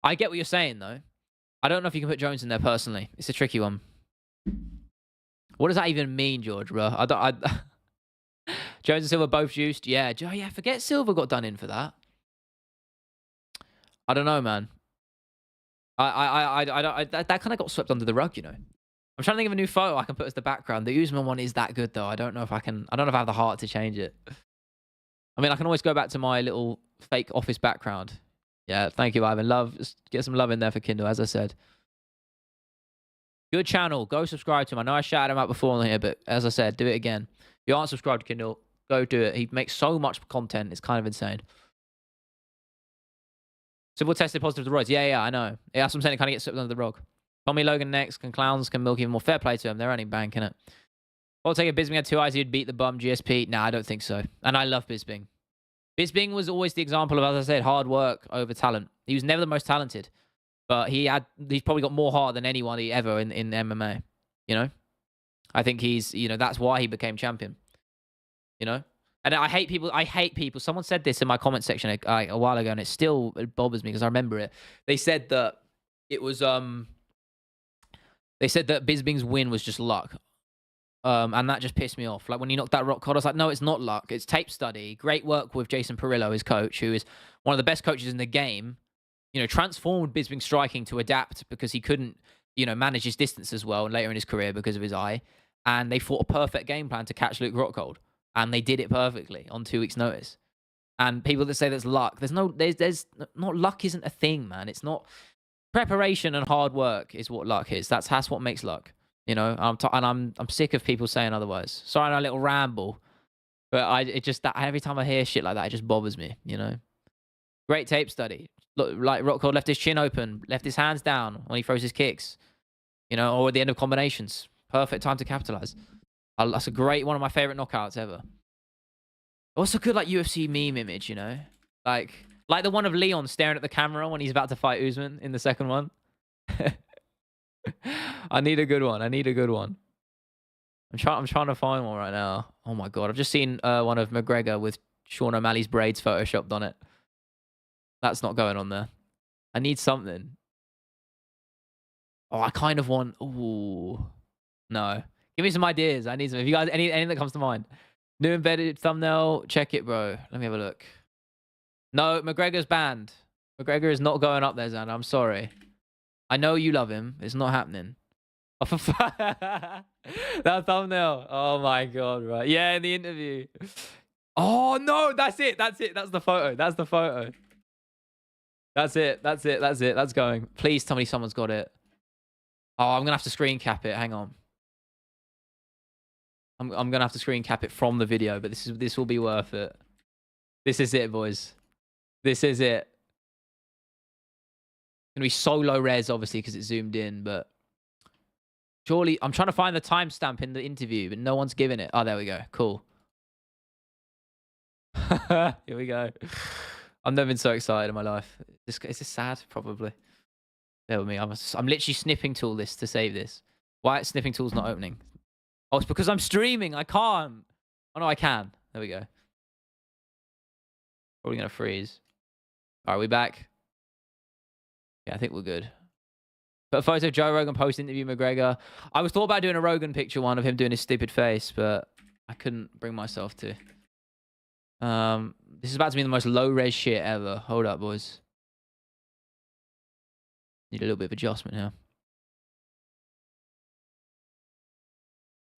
I get what you're saying, though. I don't know if you can put Jones in there personally. It's a tricky one. What does that even mean, George, bro? Jones and Silva both juiced. Yeah, forget Silva got done in for that. I don't know, man. That kind of got swept under the rug, I'm trying to think of a new photo I can put as the background. The Usman one is that good, though. I don't know if I have the heart to change it. I mean, I can always go back to my little fake office background. Yeah, thank you, Ivan. Just get some love in there for Kindle, as I said. Good channel. Go subscribe to him. I know I shouted him out before on here, but as I said, do it again. If you aren't subscribed to Kindle, go do it. He makes so much content. It's kind of insane. Civil tested positive to roids. Yeah, I know. Yeah, that's what I'm saying. It kind of gets swept under the rug. Tommy Logan next. Can clowns can milk even more? Fair play to him. They're only banking it. I'll take it. Bisping had 2 eyes. He'd beat the bum GSP. Nah, I don't think so. And I love Bisping. Bisping was always the example of, as I said, hard work over talent. He was never the most talented, but he's probably got more heart than anyone ever in MMA. I think he's, that's why he became champion. And I hate people. Someone said this in my comment section a while ago, and it bothers me because I remember it. They said that it was They said that Bisping's win was just luck. And that just pissed me off. Like when he knocked that rock hard, I was like, no, it's not luck. It's tape study. Great work with Jason Perillo, his coach, who is one of the best coaches in the game. Transformed Bisping's striking to adapt because he couldn't, manage his distance as well later in his career because of his eye. And they fought a perfect game plan to catch Luke Rockhold. And they did it perfectly on 2 weeks' notice. And people that say that's luck, there's not luck isn't a thing, man. It's not preparation and hard work is what luck is. That's what makes luck. I'm sick of people saying otherwise. Sorry, a little ramble, but every time I hear shit like that, it just bothers me. Great tape study. Look, like Rockhold left his chin open, left his hands down when he throws his kicks. Or at the end of combinations. Perfect time to capitalize. That's one of my favorite knockouts ever. Also good like UFC meme image, like the one of Leon staring at the camera when he's about to fight Usman in the second one. I need a good one. I'm trying to find one right now. Oh my god, I've just seen one of McGregor with Sean O'Malley's braids photoshopped on it. That's not going on there. I need something. Oh, I kind of want. Ooh, no. Give me some ideas. I need some. If you guys anything that comes to mind. New embedded thumbnail. Check it, bro. Let me have a look. No, McGregor's banned. McGregor is not going up there, Xander. I'm sorry. I know you love him. It's not happening. That thumbnail. Oh my god, right. Yeah, in the interview. Oh no, that's it. That's the photo. That's it. That's going. Please tell me someone's got it. Oh, I'm gonna have to screen cap it. Hang on. I'm gonna have to screen cap it from the video, but this will be worth it. This is it, boys. This is it. Gonna be so low res, obviously, because it's zoomed in, but surely I'm trying to find the timestamp in the interview, but no one's giving it. Oh, there we go. Cool. Here we go. I've never been so excited in my life. Is this sad? Probably. Bear with me. I'm literally snipping tool this to save this. Why snipping tool's not opening? Oh, it's because I'm streaming. I can't. Oh no, I can. There we go. Probably gonna freeze. All right, we back. Yeah, I think we're good. But a photo of Joe Rogan post-interview McGregor. I was thought about doing a Rogan picture one of him doing his stupid face, but I couldn't bring myself to. This is about to be the most low-res shit ever. Hold up, boys. Need a little bit of adjustment here.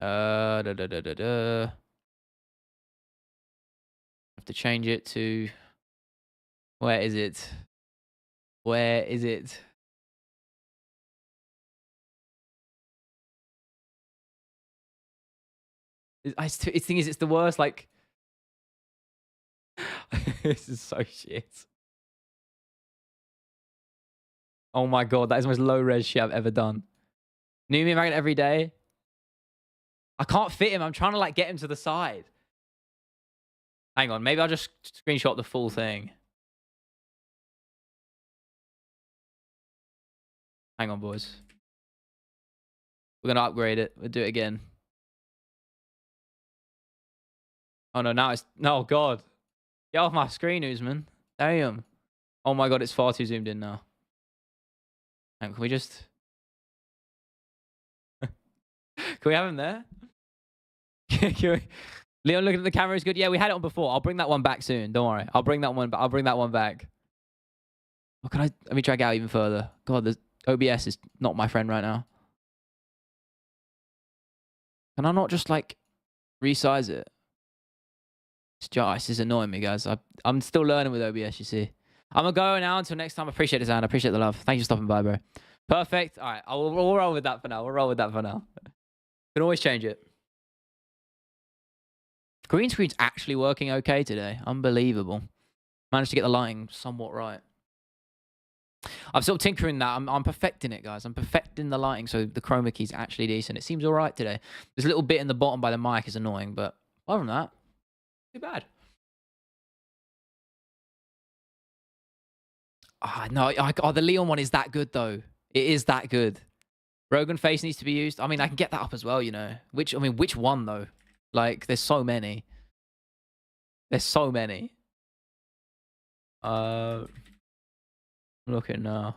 Have to change it to. Where is it? Where is it? Thing is, it's the worst. Like, this is so shit. Oh my god, that is the most low res shit I've ever done. New me Magnet every day. I can't fit him. I'm trying to like get him to the side. Hang on, maybe I'll just screenshot the full thing. Hang on, boys. We're gonna upgrade it. We'll do it again. Oh no, now it's no god. Get off my screen, Usman. Damn. Oh my god, it's far too zoomed in now. Hang on, can we just can we have him there? Leon looking at the camera is good. Yeah, we had it on before. I'll bring that one back soon. Don't worry. I'll bring that one back. Oh, let me drag out even further. God, the OBS is not my friend right now. Can I not just like resize it? This is annoying me, guys. I'm still learning with OBS, you see. I'm gonna go now until next time. I appreciate it, Zan. I appreciate the love. Thank you for stopping by, bro. Perfect. All right, we'll roll with that for now. Can always change it. Green screen's actually working okay today. Unbelievable. Managed to get the lighting somewhat right. I'm sort of tinkering that. I'm perfecting it, guys. I'm perfecting the lighting so the chroma key's actually decent. It seems all right today. There's a little bit in the bottom by the mic is annoying, but apart from that, too bad. No. The Leon one is that good, though. It is that good. Rogan face needs to be used. I mean, I can get that up as well, you know. Which one, though? Like, there's so many. I'm looking now.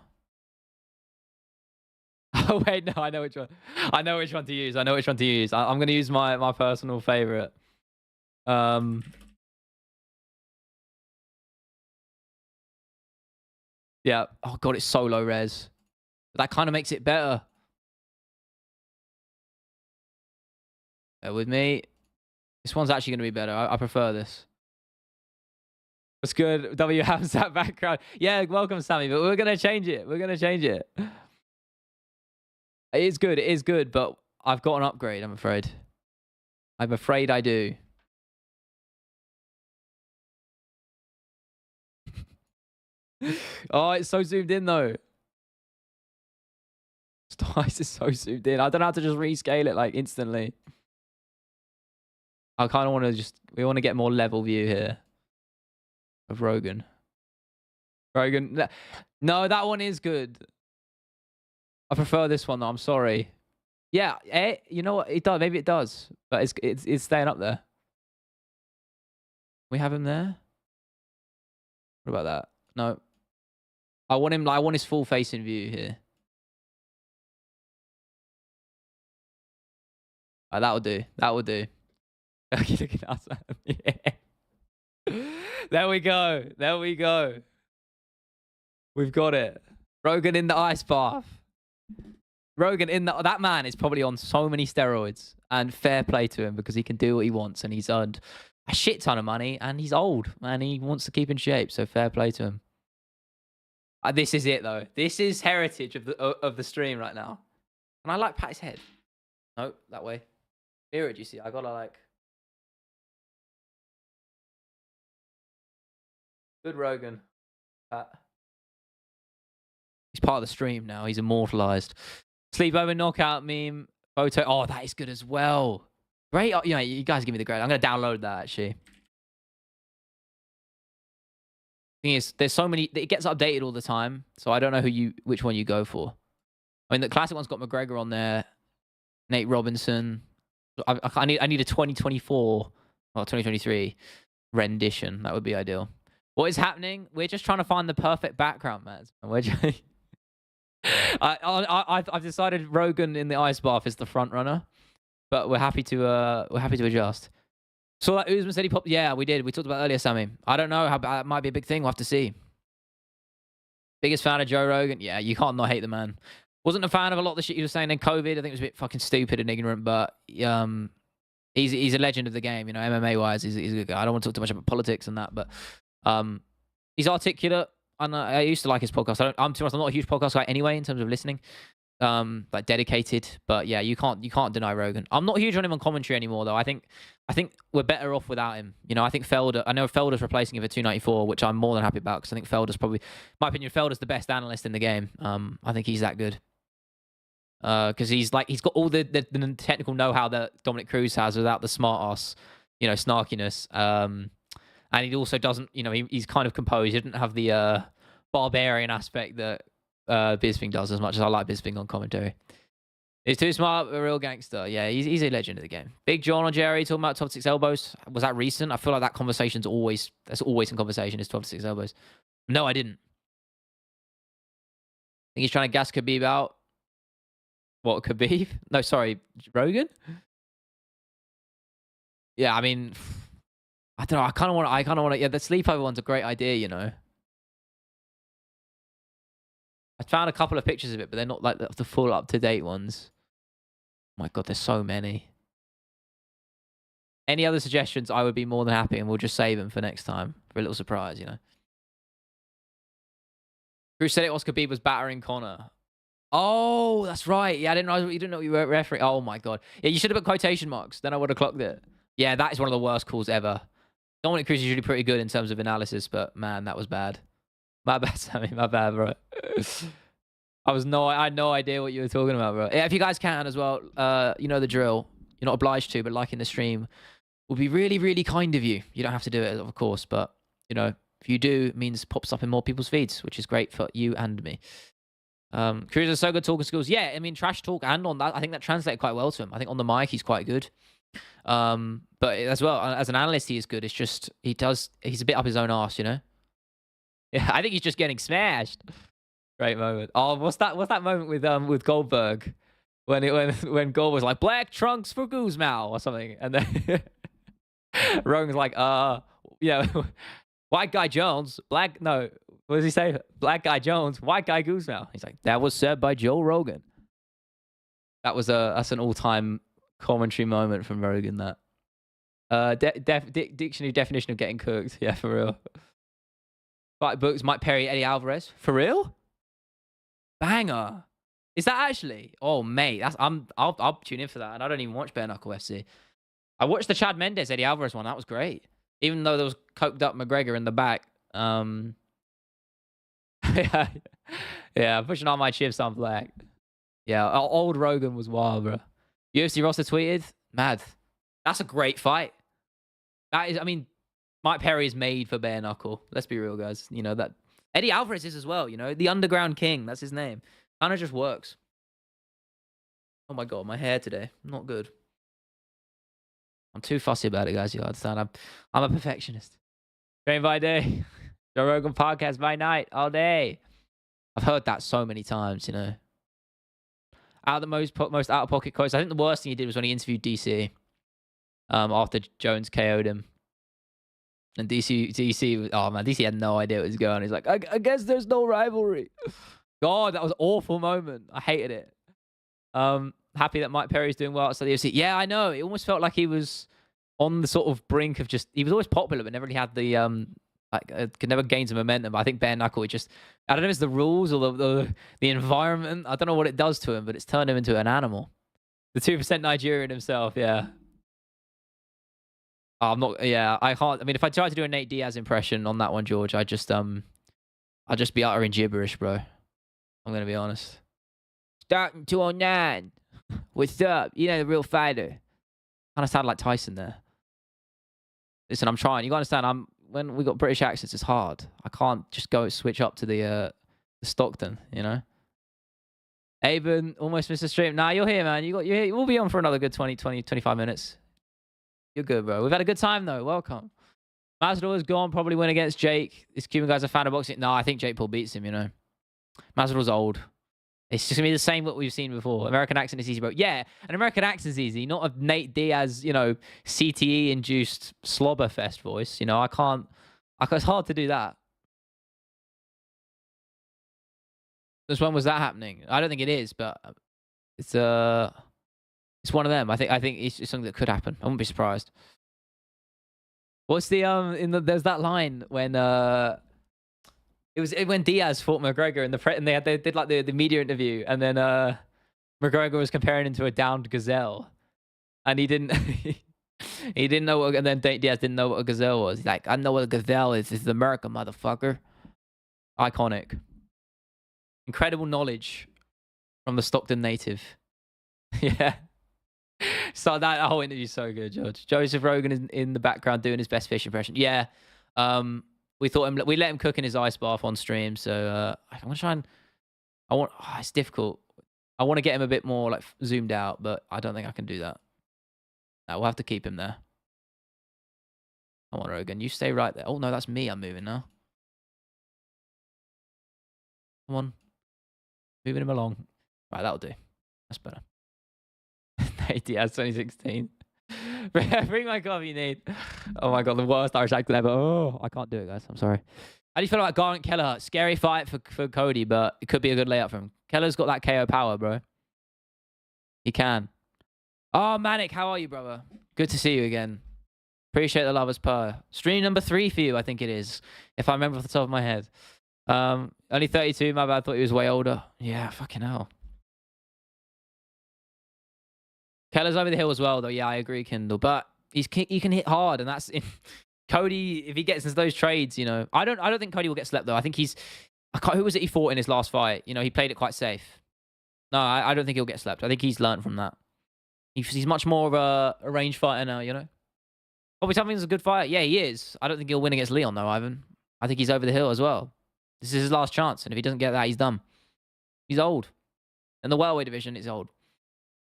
Oh, wait, no, I know which one. I know which one to use. I'm going to use my personal favorite. Yeah. Oh, God, it's so low res. That kind of makes it better. Bear with me. This one's actually going to be better. I prefer this. What's good? W Hamzat background. Yeah, welcome, Sammy. But we're going to change it. It is good, but I've got an upgrade, I'm afraid. I'm afraid I do. Oh, it's so zoomed in, though. This is so zoomed in. I don't know how to just rescale it, like, instantly. I kind of want to we want to get more level view here of Rogan. No, that one is good. I prefer this one, though. I'm sorry. Yeah, you know what? It does. Maybe it does, but it's staying up there. We have him there. What about that? No. I want his full face in view here. That will do. Okay, look at us. Yeah. There we go. We've got it. Rogan in the ice bath. That man is probably on so many steroids, and fair play to him because he can do what he wants, and he's earned a shit ton of money, and he's old, and he wants to keep in shape, so fair play to him. This is it, though. This is heritage of the stream right now. And I like pat his head. No, that way. Mirror, do you see? I gotta like... Good Rogan. He's part of the stream now. He's immortalized. Sleepover knockout meme photo. Oh, that is good as well. Great. You know, you guys give me the grade. I'm going to download that, actually. Thing is, there's so many. It gets updated all the time. So I don't know which one you go for. I mean, the classic one's got McGregor on there. Nate Robinson. I need a 2024 or 2023 rendition. That would be ideal. What is happening? We're just trying to find the perfect background, man. We're just... I've decided Rogan in the ice bath is the front runner, but we're happy to adjust. So that Usman said he popped. Yeah, we did. We talked about it earlier, Sammy. I don't know how that might be a big thing. We'll have to see. Biggest fan of Joe Rogan. Yeah, you can't not hate the man. Wasn't a fan of a lot of the shit he was saying in COVID. I think it was a bit fucking stupid and ignorant, but he's a legend of the game. You know, MMA wise, he's a good guy. I don't want to talk too much about politics and that, but he's articulate. And I used to like his podcast. I'm not a huge podcast guy anyway in terms of listening. like dedicated. But yeah, you can't deny Rogan. I'm not huge on him on commentary anymore though. I think we're better off without him. You know, I think Felder. I know Felder's replacing him for 294, which I'm more than happy about because I think Felder's probably, in my opinion, Felder's the best analyst in the game. I think he's that good. Because he's got all the technical know-how that Dominic Cruz has without the smart ass, you know, snarkiness. And he also doesn't, you know, he's kind of composed. He didn't have the barbarian aspect that Bisping does, as much as I like Bisping on commentary. He's too smart, a real gangster. Yeah, he's a legend of the game. Big John or Jerry talking about top 6 elbows. Was that recent? I feel like that conversation's that's always in conversation, is 12 to 6 elbows. No, I didn't. I think he's trying to gas Khabib out. What, Khabib? No, sorry, Rogan? Yeah, I mean, I don't know. I kind of want to. Yeah, the sleepover one's a great idea, you know. I found a couple of pictures of it, but they're not like the full up-to-date ones. Oh my God, there's so many. Any other suggestions, I would be more than happy, and we'll just save them for next time for a little surprise, you know. Bruce said it was Khabib was battering Connor. Oh, that's right. Yeah, I didn't know. You didn't know you were refereeing. Oh my God. Yeah, you should have put quotation marks. Then I would have clocked it. Yeah, that is one of the worst calls ever. Dominic Cruz is usually pretty good in terms of analysis, but man, that was bad. My bad, Sammy. My bad, bro. I had no idea what you were talking about, bro. Yeah, if you guys can as well, you know the drill. You're not obliged to, but liking the stream will be really, really kind of you. You don't have to do it, of course, but you know, if you do, it means it pops up in more people's feeds, which is great for you and me. Cruz has so good talking skills. Yeah, I mean, trash talk and on that, I think that translated quite well to him. I think on the mic, he's quite good. But as well, as an analyst, he is good. It's just, he's a bit up his own arse, you know? Yeah, I think he's just getting smashed. Great moment. Oh, what's that moment with Goldberg? When Gold was like, black trunks for Guzmao or something. And then Rogan's like, yeah, white guy Jones, what does he say? Black guy Jones, white guy Guzmao. He's like, that was said by Joe Rogan. That's an all-time commentary moment from Rogan, that. Dictionary definition of getting cooked. Yeah, for real. Fight books, Mike Perry, Eddie Alvarez. For real? Banger. Is that actually? Oh, mate, I'll tune in for that. And I don't even watch Bare Knuckle FC. I watched the Chad Mendes, Eddie Alvarez one. That was great. Even though there was coked up McGregor in the back. Yeah, pushing all my chips on black. Yeah, old Rogan was wild, bro. UFC roster tweeted, mad. That's a great fight. That is, I mean, Mike Perry is made for bare knuckle. Let's be real, guys. You know that Eddie Alvarez is as well. You know, the Underground King. That's his name. Kind of just works. Oh my God, my hair today, not good. I'm too fussy about it, guys. You understand? I'm a perfectionist. Train by day, Joe Rogan podcast by night, all day. I've heard that so many times. You know, out of the most out of pocket quotes. I think the worst thing he did was when he interviewed DC. After Jones KO'd him. And DC, oh man, DC had no idea what was going on. He's like, I guess there's no rivalry. God, that was an awful moment. I hated it. Happy that Mike Perry's doing well outside the UFC. Yeah, I know. It almost felt like he was on the sort of brink of he was always popular, but never really had the, could never gain some momentum. But I think bare knuckle, I don't know if it's the rules or the environment. I don't know what it does to him, but it's turned him into an animal. The 2% Nigerian himself, yeah. I'm not. Yeah, I can't. I mean, if I tried to do a Nate Diaz impression on that one, George, I'd just be uttering gibberish, bro. I'm gonna be honest. Starting 209. What's up? You know the real fighter. Kind of sound like Tyson there. Listen, I'm trying. You gotta understand. When we got British accents, it's hard. I can't just go switch up to the Stockton. You know. Aben almost missed the stream. Nah, you're here, man. You're here. We'll be on for another good 25 minutes. You're good, bro. We've had a good time, though. Welcome. Masvidal is gone. Probably win against Jake. This Cuban guy's a fan of boxing. No, I think Jake Paul beats him, you know. Masvidal's old. It's just going to be the same what we've seen before. American accent is easy, bro. Yeah, an American accent's easy. Not a Nate Diaz, you know, CTE-induced slobberfest voice. You know, I can't... It's hard to do that. Since when was that happening? I don't think it is, but it's one of them. I think it's something that could happen. I wouldn't be surprised. What's the there's that line when it was when Diaz fought McGregor and they did like the media interview, and then McGregor was comparing him to a downed gazelle, and he didn't. He didn't know what, and then Diaz didn't know what a gazelle was. He's like, I know what a gazelle is. It's America, motherfucker. Iconic. Incredible knowledge from the Stockton native. Yeah. So that whole interview's so good, George. Joseph Rogan is in the background doing his best fish impression. Yeah. We let him cook in his ice bath on stream. So I'm gonna try and it's difficult. I want to get him a bit more like zoomed out, but I don't think I can do that. No, we'll have to keep him there. Come on, Rogan. You stay right there. Oh no, that's me. I'm moving now. Come on. Moving him along. Right, that'll do. That's better. Diaz 2016. Bring my coffee, Nate. Oh my god, the worst Irish accent ever. Oh, I can't do it, guys. I'm sorry. How do you feel about Gargant Keller? Scary fight for Cody, but it could be a good layout for him. Keller's got that KO power, bro. He can. Oh, Manic, how are you, brother? Good to see you again. Appreciate the love as per. Stream number 3 for you, I think it is, if I remember off the top of my head. Only 32, my bad. I thought he was way older. Yeah, fucking hell. Keller's over the hill as well, though. Yeah, I agree, Kindle. But he can hit hard, and that's Cody. If he gets into those trades, you know, I don't think Cody will get slept though. I think who was it he fought in his last fight? You know, he played it quite safe. No, I don't think he'll get slept. I think he's learned from that. He's much more of a range fighter now, you know. Bobby Tuffington's a good fighter. Yeah, he is. I don't think he'll win against Leon though, Ivan. I think he's over the hill as well. This is his last chance, and if he doesn't get that, he's done. He's old. In the welterweight division, he's old.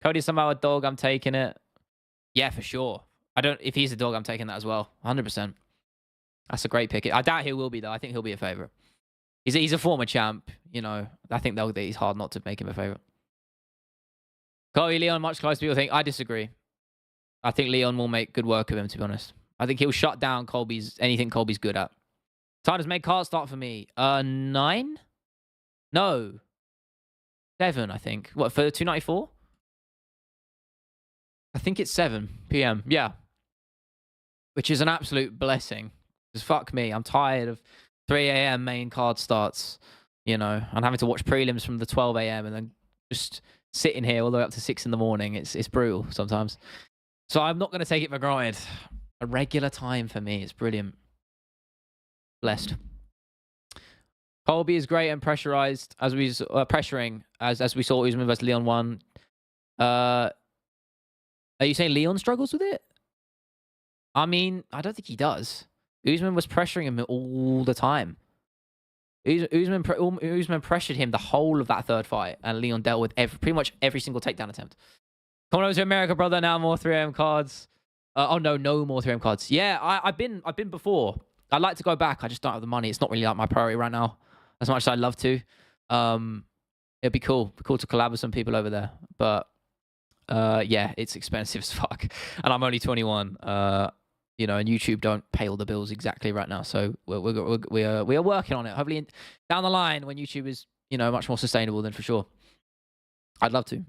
Cody's somehow a dog. I'm taking it. Yeah, for sure. If he's a dog, I'm taking that as well. 100%. That's a great pick. I doubt he will be though. I think he'll be a favorite. He's a former champ. You know, I think it's hard not to make him a favorite. Cody Leon much closer. People think I disagree. I think Leon will make good work of him. To be honest, I think he'll shut down anything Colby's good at. Time has made card start for me. 9? No. 7, I think. What, for 294? I think it's 7 p.m. Yeah. Which is an absolute blessing. Because fuck me, I'm tired of 3 a.m. main card starts. You know, I'm having to watch prelims from the 12 a.m. and then just sitting here all the way up to 6 in the morning. It's brutal sometimes. So I'm not going to take it for granted. A regular time for me. It's brilliant. Blessed. Colby is great and pressurized as we pressuring as we saw Usman versus Leon 1. Are you saying Leon struggles with it? I mean, I don't think he does. Usman was pressuring him all the time. Usman pressured him the whole of that third fight, and Leon dealt with pretty much every single takedown attempt. Coming over to America, brother. Now more 3M cards. Oh no more 3M cards. Yeah, I've been before. I'd like to go back. I just don't have the money. It's not really like my priority right now, as much as I'd love to. It'd be cool. It'd be cool to collab with some people over there. But yeah, it's expensive as fuck, and I'm only 21. You know, and YouTube don't pay all the bills exactly right now. So we are working on it. Hopefully down the line when YouTube is, you know, much more sustainable, then for sure, I'd love to.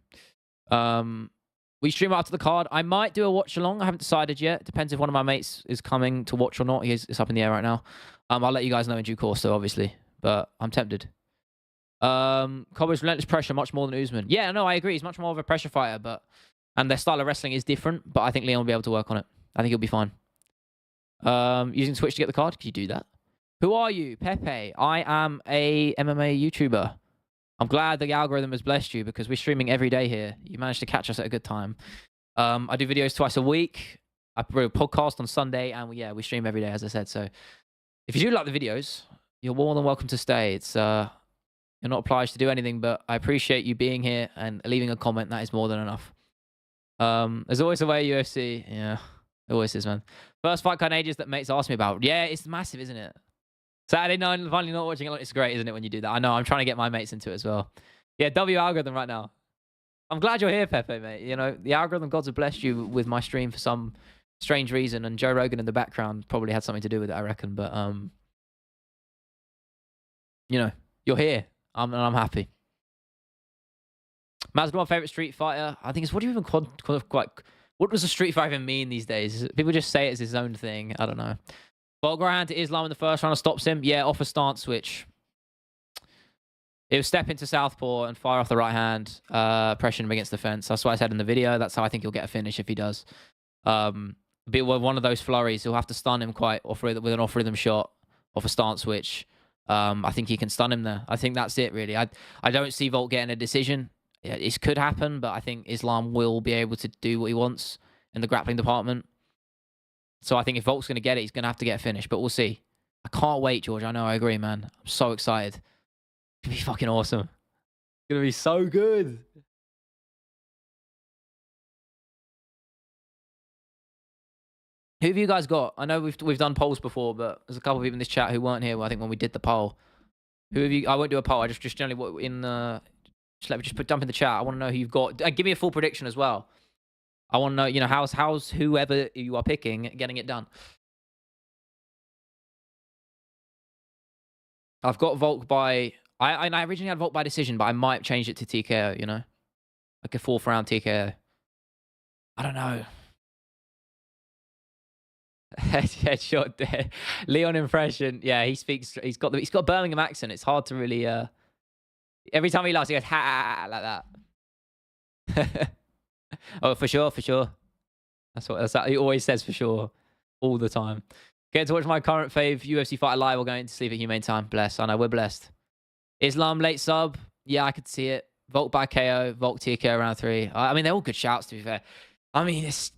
We stream after the card. I might do a watch along. I haven't decided yet. It depends if one of my mates is coming to watch or not. It's up in the air right now. I'll let you guys know in due course, though, obviously. But I'm tempted. Colby's relentless pressure, much more than Usman. Yeah, no, I agree. He's much more of a pressure fighter, and their style of wrestling is different. But I think Leon will be able to work on it. I think he'll be fine. Using Twitch to get the card. Can you do that? Who are you, Pepe? I am a MMA YouTuber. I'm glad the algorithm has blessed you because we're streaming every day here. You managed to catch us at a good time. I do videos twice a week. I put a podcast on Sunday, and we stream every day, as I said. So if you do like the videos, you're more than welcome to stay. It's you're not obliged to do anything, but I appreciate you being here and leaving a comment. That is more than enough. There's always a way, UFC. Yeah, it always is, man. First fight card ages that mates asked me about. Yeah, it's massive, isn't it? Saturday night, finally not watching it. It's great, isn't it, when you do that? I know, I'm trying to get my mates into it as well. Yeah, W algorithm right now. I'm glad you're here, Pepe, mate. You know, the algorithm gods have blessed you with my stream for some strange reason, and Joe Rogan in the background probably had something to do with it, I reckon. But, you know, you're here, and I'm happy. Mazda, my favorite Street Fighter. I think it's, what do you even what does a Street Fighter even mean these days? People just say it's his own thing. I don't know. Volkanovski to Islam in the first round stops him. Yeah, off a stance switch. He'll step into southpaw and fire off the right hand, pressure him against the fence. That's what I said in the video. That's how I think he'll get a finish if he does. But with one of those flurries, he'll have to stun him with an off-rhythm shot, off a stance switch. I think he can stun him there. I think that's it, really. I don't see Volk getting a decision. Yeah, it could happen, but I think Islam will be able to do what he wants in the grappling department. So I think if Volk's going to get it, he's going to have to get a finish, but we'll see. I can't wait, George. I know, I agree, man. I'm so excited. It's going to be fucking awesome. It's going to be so good. Who have you guys got? I know we've done polls before, but there's a couple of people in this chat who weren't here, I think, when we did the poll. Who have you... I won't do a poll. I just generally... Just let me dump in the chat. I want to know who you've got. Give me a full prediction as well. I want to know, you know, how's whoever you are picking getting it done. I've got Volk by... I originally had Volk by decision, but I might change it to TKO, you know? Like a 4th round TKO. I don't know. Headshot there. Leon impression. Yeah, he speaks... He's got a Birmingham accent. It's hard to really... Every time he laughs, he goes, ha, like that. Oh, for sure, for sure. That's he always says for sure. All the time. Get to watch my current fave UFC fighter live or going to sleep at humane time. Bless. I know, we're blessed. Islam, late sub. Yeah, I could see it. Volk by KO. Volk TKO round 3. I mean, they're all good shouts, to be fair. I mean, it's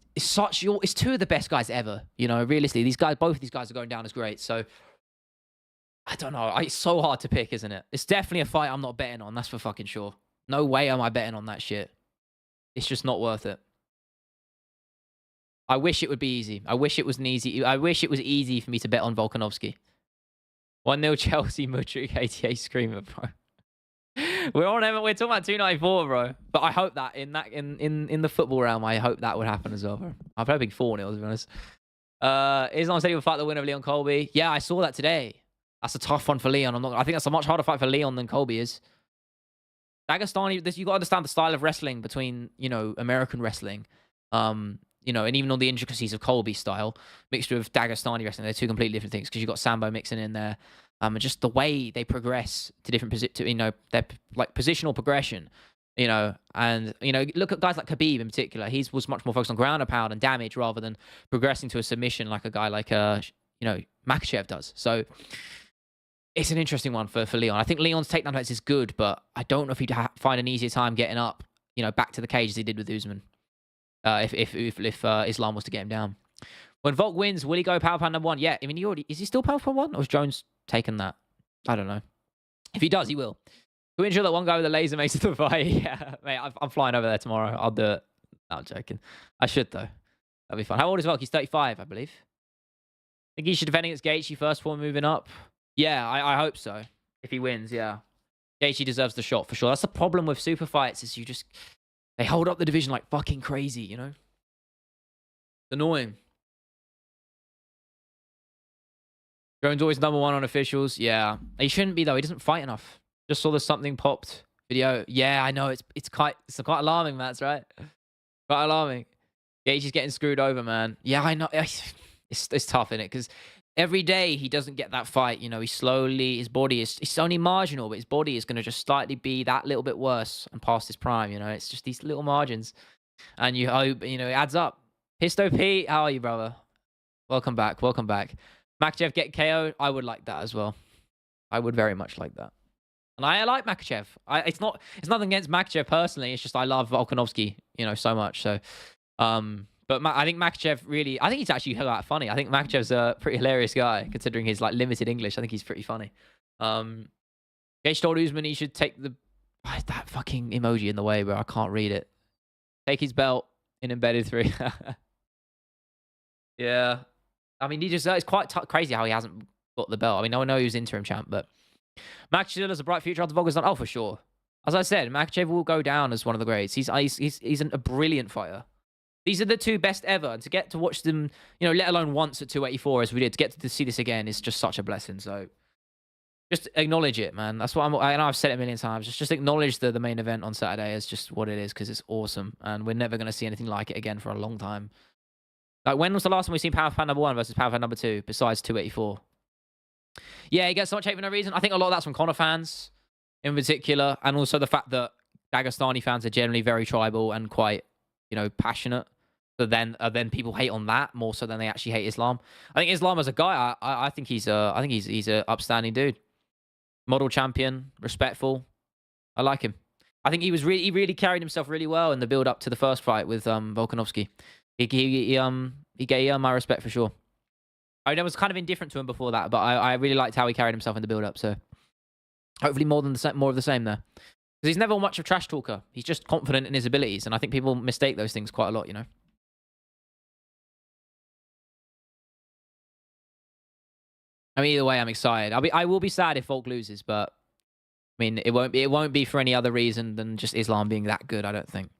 two of the best guys ever. You know, realistically, both of these guys are going down as great. So, I don't know. It's so hard to pick, isn't it? It's definitely a fight I'm not betting on. That's for fucking sure. No way am I betting on that shit. It's just not worth it. I wish it would be easy. I wish it was easy for me to bet on Volkanovski. 1-0 Chelsea, Mudryk, 88 screamer, bro. We're talking about 294, bro. But I hope that in the football realm, I hope that would happen as well, bro. I'm hoping 4-0, to be honest. Islam said he would fight the winner of Leon Colby. Yeah, I saw that today. That's a tough one for Leon. I think that's a much harder fight for Leon than Colby is. Dagestani, you got to understand the style of wrestling between, you know, American wrestling, you know, and even all the intricacies of Colby's style, mixed with Dagestani wrestling. They're two completely different things because you've got Sambo mixing in there. And just the way they progress to different positions, you know, their like positional progression, you know, and, you know, look at guys like Khabib in particular. He was much more focused on ground and pound and damage rather than progressing to a submission like a guy like, you know, Makhachev does. So it's an interesting one for Leon. I think Leon's takedown defense is good, but I don't know if he'd find an easier time getting up, you know, back to the cage as he did with Usman. If Islam was to get him down. When Volk wins, will he go power pound number 1? Yeah, I mean, is he still power pound 1? Or has Jones taken that? I don't know. If he does, he will. Can we ensure that one guy with a laser makes it to the fight? Yeah, mate, I'm flying over there tomorrow. I'll do it. No, I'm joking. I should, though. That'll be fun. How old is Volk? He's 35, I believe. Think he should defend against Gaethje first before moving up? Yeah, I hope so. If he wins, yeah. Gaethje deserves the shot for sure. That's the problem with super fights is they hold up the division like fucking crazy, you know? It's annoying. Jones always number 1 on officials. Yeah. He shouldn't be, though. He doesn't fight enough. Just saw the something popped video. Yeah, I know. It's quite alarming, Matt, right? Quite alarming. Gaethje's getting screwed over, man. Yeah, I know. It's tough, innit? Because every day he doesn't get that fight, you know, his body is, it's only marginal, but his body is going to just slightly be that little bit worse and past his prime, you know, it's just these little margins. And you hope, you know, it adds up. Pisto P, how are you, brother? Welcome back. Makhachev get KO. I would like that as well. I would very much like that. And I like Makhachev. It's nothing against Makhachev personally. It's just I love Volkanovski, you know, so much. So, but I think Makhachev really... I think he's actually quite funny. I think Makhachev's a pretty hilarious guy, considering his like limited English. I think he's pretty funny. Gaethje told Usman he should take the... Why is that fucking emoji in the way, bro? I can't read it. Take his belt in embedded 3. Yeah. I mean, it's quite crazy how he hasn't got the belt. I mean, I know he was interim champ, but... Makhachev has a bright future after Volka's done. Oh, for sure. As I said, Makhachev will go down as one of the greats. He's a brilliant fighter. These are the two best ever. And to get to watch them, you know, let alone once at 284 as we did, to get to see this again is just such a blessing. So just acknowledge it, man. That's what I know I've said it a million times. Just acknowledge the main event on Saturday as just what it is, because it's awesome. And we're never going to see anything like it again for a long time. Like, when was the last time we've seen Power Fan number 1 versus Power Fan number 2 besides 284? Yeah, he gets so much hate for no reason. I think a lot of that's from Conor fans. in particular, and also the fact that Dagestani fans are generally very tribal and quite, passionate. So then people hate on that more so than they actually hate Islam. I think Islam as a guy, I think he's a upstanding dude, model champion, respectful. I like him. I think he really carried himself really well in the build up to the first fight with Volkanovski. He gave my respect for sure. I was kind of indifferent to him before that, but I really liked how he carried himself in the build up. So hopefully more of the same there. Because he's never much of a trash talker. He's just confident in his abilities, and I think people mistake those things quite a lot. I mean, either way, I'm excited. I will be sad if Volk loses, but I mean, it won't be for any other reason than just Islam being that good. I don't think.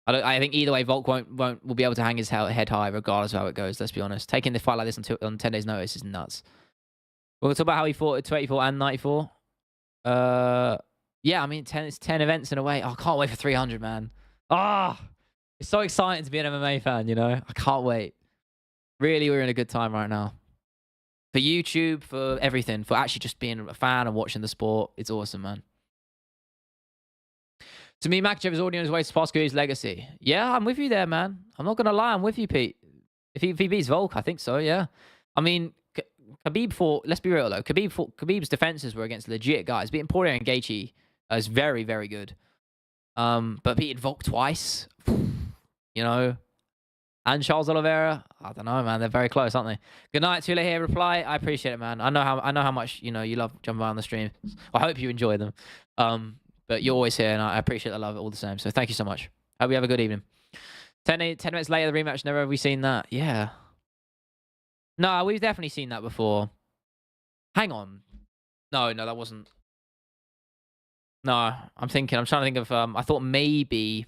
I think either way, Volk will be able to hang his head high regardless of how it goes. Let's be honest. Taking the fight like this on 10 days' notice is nuts. We'll talk about how he fought at 24 and 94. Yeah, I mean, it's 10 events in a way. Oh, I can't wait for 300, man. It's so exciting to be an MMA fan. I can't wait. Really, we're in a good time right now. For YouTube, for everything, for actually just being a fan and watching the sport. It's awesome, man. To me, Makhachev is already on his way to surpass Khabib's legacy. Yeah, I'm with you there, man. I'm not going to lie. I'm with you, Pete. If he beats Volk, I think so, yeah. I mean, Khabib fought... Let's be real, though. Khabib's defenses were against legit guys. Beating Poirier and Gaethje is very, very good. But beating Volk twice, and Charles Oliveira, I don't know, man. They're very close, aren't they? Good night, Tula here. Reply. I appreciate it, man. I know how much you love jumping around the stream. I hope you enjoy them. But you're always here, and I appreciate the love all the same. So thank you so much. Hope you have a good evening. 10 minutes later, the rematch. Never have we seen that? Yeah. No, we've definitely seen that before. Hang on. No, that wasn't. No, I'm trying to think of. I thought maybe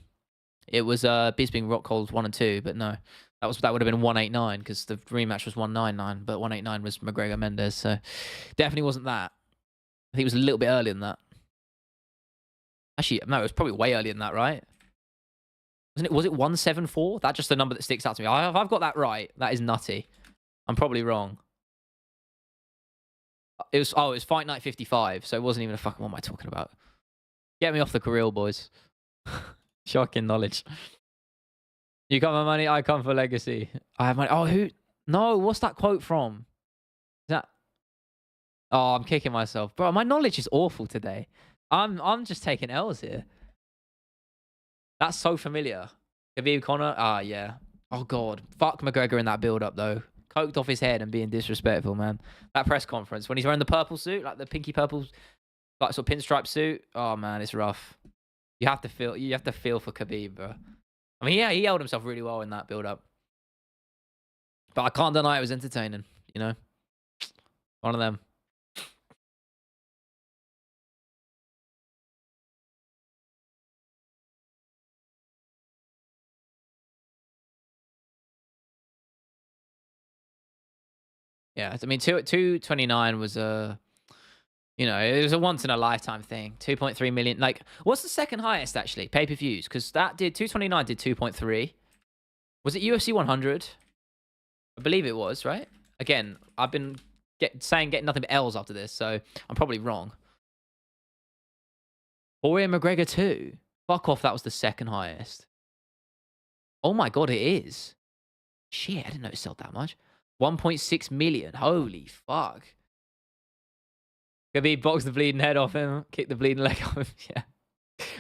it was Bisping Rockhold 1 and 2, but no, that would have been 189 because the rematch was 199, but 189 was McGregor Mendes, so definitely wasn't that. I think it was a little bit earlier than that. Actually, no, it was probably way earlier than that, right? Wasn't it? Was it 174? That's just the number that sticks out to me. If I've got that right, that is nutty. I'm probably wrong. It was Fight Night 55, so it wasn't even a fucking. What am I talking about? Get me off the grill, boys. Shocking knowledge. You got my money, I come for legacy. I have money. Oh, who? No, what's that quote from? Is that? Oh, I'm kicking myself, bro. My knowledge is awful today. I'm just taking L's here. That's so familiar. Khabib Conor. Yeah. Oh god, fuck McGregor in that build-up though. Coked off his head and being disrespectful, man. That press conference when he's wearing the purple suit, like the pinky purple, like sort of pinstripe suit. Oh man, it's rough. You have to feel for Khabib, bro. I mean, yeah, he held himself really well in that build-up. But I can't deny it was entertaining, One of them. Yeah, I mean, 229 was a, it was a once in a lifetime thing. 2.3 million. Like, what's the second highest actually? Pay-per-views, because that did 229 did 2.3. Was it UFC 100? I believe it was, right? Again, I've been getting nothing but L's after this, so I'm probably wrong. Poirier McGregor 2. Fuck off, that was the second highest. Oh my god, it is. Shit, I didn't know it sold that much. 1.6 million. Holy fuck. Khabib box the bleeding head off him, kick the bleeding leg off him. Yeah.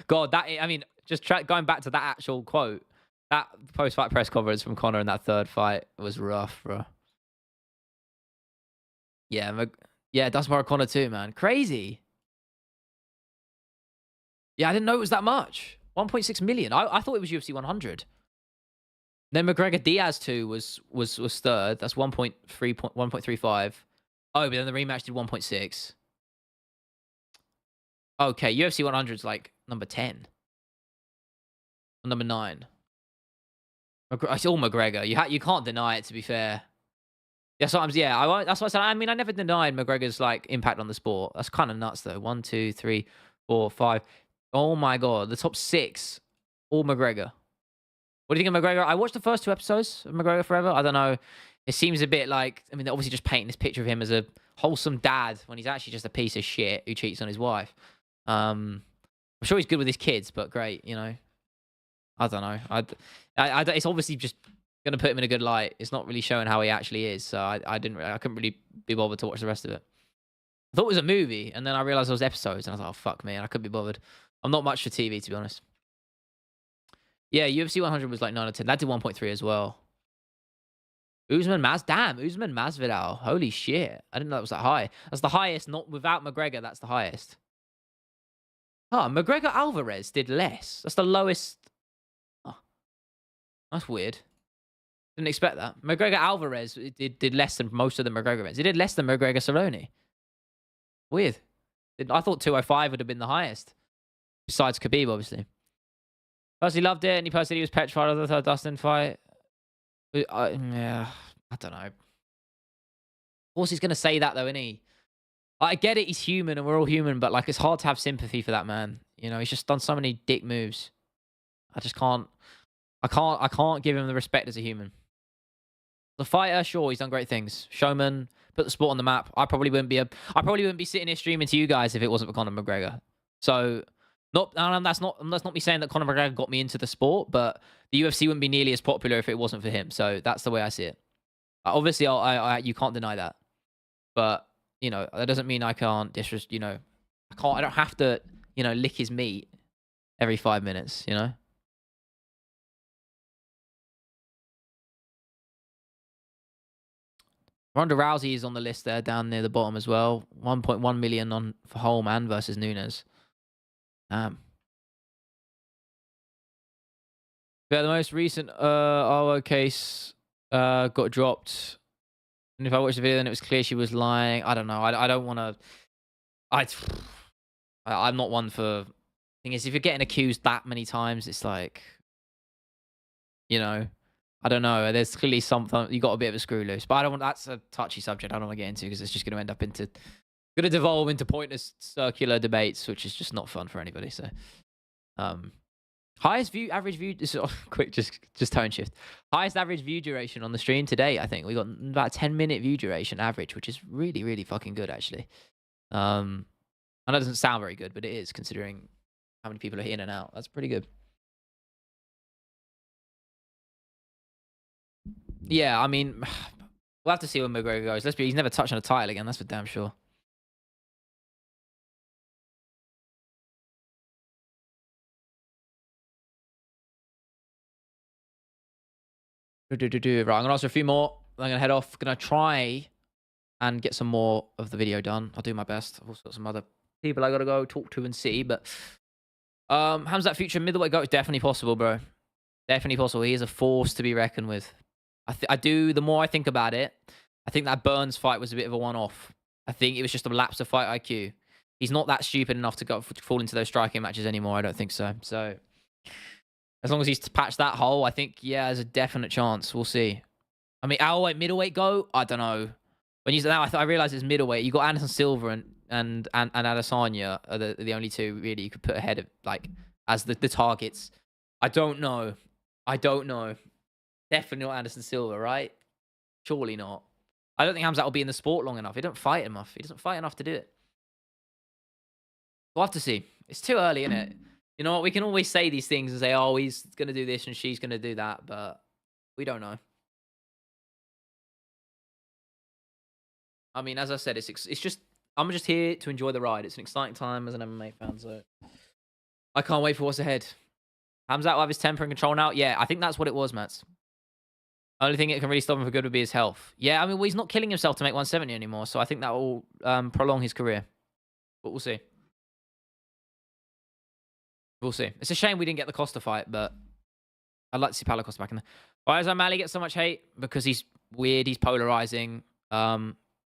God, I mean, just going back to that actual quote, that post-fight press conference from Conor in that third fight was rough, bro. Yeah, that's Conor too, man. Crazy. Yeah, I didn't know it was that much. 1.6 million. I thought it was UFC 100. Then McGregor Diaz 2 was third. That's 1.35. Oh, but then the rematch did 1.6. Okay, UFC 100 is like number 10. Or number 9. It's all McGregor. You can't deny it, to be fair. That's what that's what I said. I mean, I never denied McGregor's like impact on the sport. That's kind of nuts though. 1, 2, 3, 4, 5. Oh my god, the top 6, all McGregor. What do you think of McGregor? I watched the first 2 episodes of McGregor Forever. I don't know. It seems a bit like, I mean, they're obviously just painting this picture of him as a wholesome dad when he's actually just a piece of shit who cheats on his wife. I'm sure he's good with his kids, but great, you know. I don't know. It's obviously just gonna put him in a good light. It's not really showing how he actually is. So I couldn't really be bothered to watch the rest of it. I thought it was a movie, and then I realized it was episodes, and I was like, oh fuck me, and I couldn't be bothered. I'm not much for TV, to be honest. Yeah, UFC 100 was like 9 or 10. That did 1.3 as well. Usman Masvidal. Holy shit. I didn't know that was that high. That's the highest, not without McGregor, that's the highest. Oh, McGregor Alvarez did less. That's the lowest. Oh, that's weird. Didn't expect that. McGregor Alvarez did less than most of the McGregor events. He did less than McGregor Cerrone. Weird. I thought 205 would have been the highest. Besides Khabib, obviously. Personally loved it, and he personally was petrified of the third Dustin fight. Yeah, I don't know. Of course he's going to say that, though, isn't he? I get it, he's human, and we're all human, but, like, it's hard to have sympathy for that man. You know, he's just done so many dick moves. I just can't. I can't give him the respect as a human. The fighter, sure, he's done great things. Showman, put the sport on the map. I probably wouldn't be sitting here streaming to you guys if it wasn't for Conor McGregor. So, that's not me saying that Conor McGregor got me into the sport, but the UFC wouldn't be nearly as popular if it wasn't for him. So that's the way I see it. Obviously, you can't deny that, but you know that doesn't mean I can't you know, I don't have to, you know, lick his meat every 5 minutes. You know. Ronda Rousey is on the list there, down near the bottom as well. 1.1 million for Holman versus Nunes. Yeah, the most recent RO case got dropped. And if I watched the video, then it was clear she was lying. I don't know. I don't want to. I'm not one for. Thing is, if you're getting accused that many times, it's like, you know, I don't know. There's clearly something you got a bit of a screw loose, but I don't want. That's a touchy subject. I don't want to get into because it's just going to end up going to devolve into pointless circular debates, which is just not fun for anybody. So, highest average view. This is quick, just tone shift. Highest average view duration on the stream today. I think we got about 10-minute view duration average, which is really, really fucking good actually. I know it doesn't sound very good, but it is considering how many people are in and out. That's pretty good. Yeah, I mean, we'll have to see where McGregor goes. He's never touched on a title again. That's for damn sure. Right, I'm gonna answer a few more. I'm gonna head off. Gonna try and get some more of the video done. I'll do my best. I've also got some other people I gotta go talk to and see. But how's that future middleweight go? It's definitely possible, bro. Definitely possible. He is a force to be reckoned with. I do. The more I think about it, I think that Burns fight was a bit of a one-off. I think it was just a lapse of fight IQ. He's not that stupid enough to fall into those striking matches anymore. I don't think so. So as long as he's patched that hole, I think, yeah, there's a definite chance. We'll see. I mean, middleweight go? I don't know. When you now, I realize it's middleweight. You got Anderson Silva and Adesanya are the only two really you could put ahead of, like, as the targets. I don't know. Definitely not Anderson Silva, right? Surely not. I don't think Hamzat will be in the sport long enough. He don't fight enough. He doesn't fight enough to do it. We'll have to see. It's too early, isn't it? You know what? We can always say these things and say, oh, he's going to do this and she's going to do that, but we don't know. I mean, as I said, it's just, I'm just here to enjoy the ride. It's an exciting time as an MMA fan, so I can't wait for what's ahead. Hamzat will have his temper and control now. Yeah, I think that's what it was, Mats. Only thing that can really stop him for good would be his health. Yeah, I mean, well, he's not killing himself to make 170 anymore, so I think that will prolong his career. But we'll see. We'll see. It's a shame we didn't get the Costa fight, but I'd like to see Paulo Costa back in there. Why does O'Malley get so much hate? Because he's weird, he's polarizing,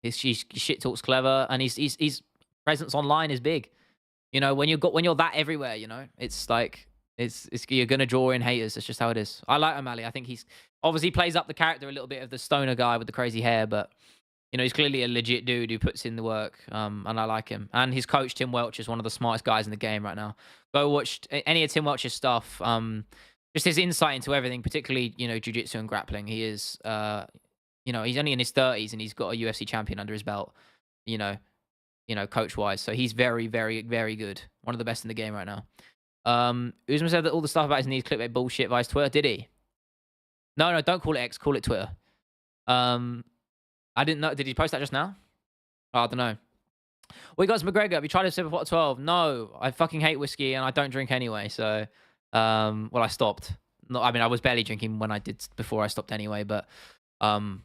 his shit talk's clever, and his presence online is big. You know, when you're that everywhere, you know, it's like you're gonna draw in haters. That's just how it is. I like O'Malley. I think he's obviously plays up the character a little bit of the stoner guy with the crazy hair, but you know, he's clearly a legit dude who puts in the work, and I like him. And his coach, Tim Welch, is one of the smartest guys in the game right now. Go watch any of Tim Welch's stuff. Just his insight into everything, particularly, you know, jiu-jitsu and grappling. He is, he's only in his 30s and he's got a UFC champion under his belt, you know, coach wise. So he's very, very, very good. One of the best in the game right now. Usman said that all the stuff about his knees clickbait bullshit via Twitter. Did he? No, no, don't call it X. Call it Twitter. I didn't know. Did he post that just now? Oh, I don't know. Well, you guys, McGregor, have you tried a sip of Pot 12? No, I fucking hate whiskey and I don't drink anyway. So, well, I stopped. No, I mean, I was barely drinking when I did before I stopped anyway. But, no,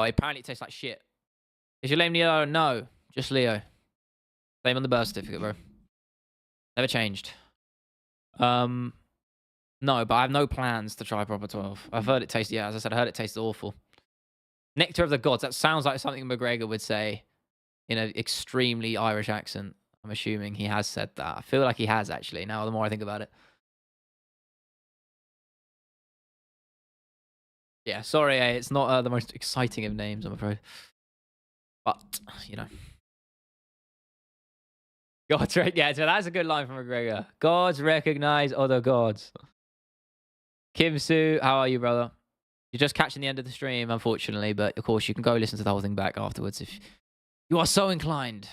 apparently it tastes like shit. Is your name Leo? No, just Leo. Same on the birth certificate, bro. Never changed. No, but I have no plans to try proper 12. I've heard it tastes, yeah, as I said, I heard it tastes awful. Nectar of the Gods. That sounds like something McGregor would say in an extremely Irish accent. I'm assuming he has said that. I feel like he has, actually, now the more I think about it. Yeah, sorry, it's not the most exciting of names, I'm afraid. But, Gods, yeah, so that's a good line from McGregor. Gods recognize other gods. Kim Soo, how are you, brother? You're just catching the end of the stream, unfortunately, but of course you can go listen to the whole thing back afterwards if you are so inclined.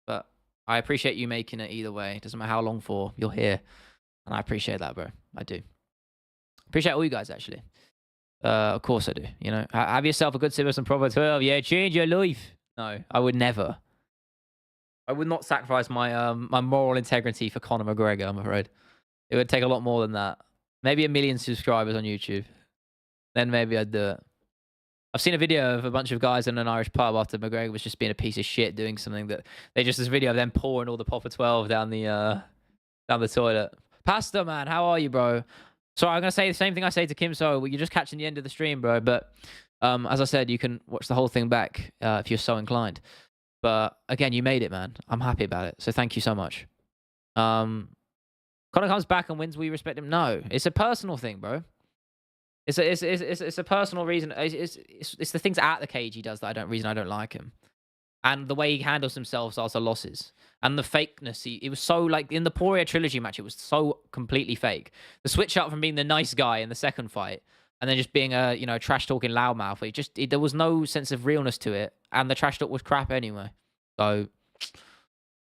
But I appreciate you making it either way. It doesn't matter how long for, you're here. And I appreciate that, bro. I do. Appreciate all you guys, actually. Of course I do. Have yourself a good sip of some Proper 12. Yeah, change your life. No, I would never. I would not sacrifice my my moral integrity for Conor McGregor, I'm afraid. It would take a lot more than that. Maybe 1 million subscribers on YouTube. Then maybe I'd do it. I've seen a video of a bunch of guys in an Irish pub after McGregor was just being a piece of shit doing something that this video of them pouring all the Proper 12 down the toilet. Pastor, man, how are you, bro? Sorry, I'm gonna say the same thing I say to Kim So. You're just catching the end of the stream, bro. But as I said, you can watch the whole thing back if you're so inclined. But again, you made it, man. I'm happy about it. So thank you so much. Conor comes back and wins. We respect him. No, it's a personal thing, bro. It's a personal reason. It's the things at the cage he does that I don't like him, and the way he handles himself after losses, and the fakeness. It was so like in the Poirier trilogy match. It was so completely fake. The switch up from being the nice guy in the second fight, and then just being a trash talking loudmouth. There was no sense of realness to it, and the trash talk was crap anyway. So,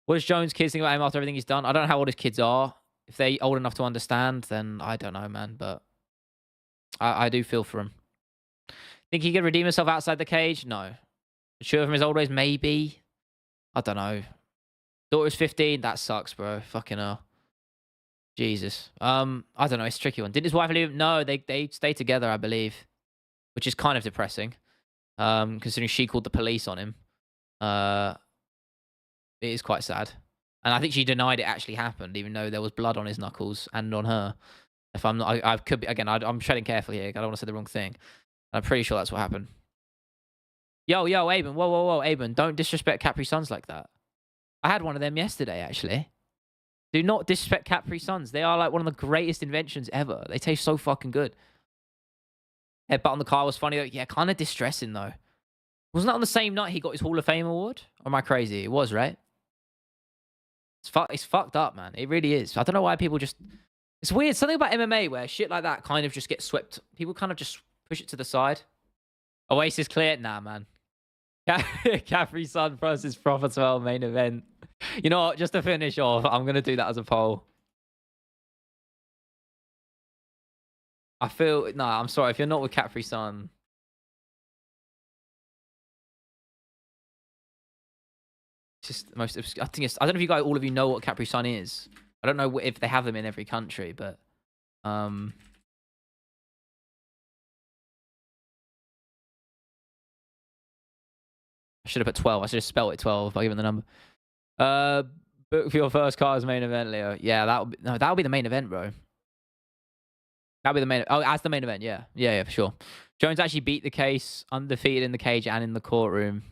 what does Jones' kids think about him after everything he's done? I don't know how old his kids are. If they're old enough to understand, then I don't know, man. But I do feel for him. Think he could redeem himself outside the cage? No. Sure from his old ways? Maybe. I don't know. Daughter's 15? That sucks, bro. Fucking hell. Jesus. I don't know. It's a tricky one. Did his wife leave him? No, they stay together, I believe. Which is kind of depressing. Considering she called the police on him. It is quite sad. And I think she denied it actually happened, even though there was blood on his knuckles and on her. If I'm not, I could be, again, I'm treading carefully here. I don't want to say the wrong thing. I'm pretty sure that's what happened. Yo, Aben. Whoa, Aben. Don't disrespect Capri Suns like that. I had one of them yesterday, actually. Do not disrespect Capri Suns. They are like one of the greatest inventions ever. They taste so fucking good. Headbutt on the car was funny though. Yeah, kind of distressing though. Wasn't that on the same night he got his Hall of Fame award? Or am I crazy? It was, right? It's fucked up, man. It really is. I don't know why people just... It's weird. Something about MMA where shit like that kind of just gets swept. People kind of just push it to the side. Oasis clear? Nah, man. Capri Sun versus Proper 12 main event. You know what? Just to finish off, I'm going to do that as a poll. I feel... Nah, I'm sorry. If you're not with Capri Sun... It's just the most... I think it's... I don't know if you guys, all of you know what Capri Sun is. I don't know if they have them in every country, but... I should have put 12. I should have spelled it 12 by giving the number. Book for your first car's main event, Leo. Yeah, that'll be the main event, bro. That'll be the main... Oh, as the main event, yeah. Yeah, for sure. Jones actually beat the case, undefeated in the cage and in the courtroom.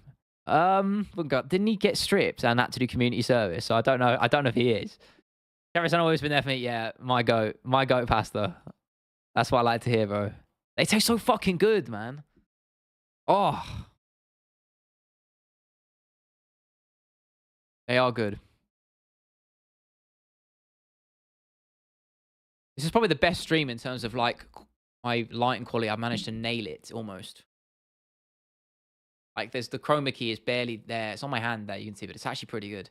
Didn't he get stripped and had to do community service? So I don't know if he is. Harrison always been there for me. Yeah, my goat pasta. That's what I like to hear, bro. They taste so fucking good, man. Oh. They are good. This is probably the best stream in terms of like my lighting quality. I've managed to nail it almost. Like, there's the chroma key is barely there. It's on my hand there, you can see, but it's actually pretty good.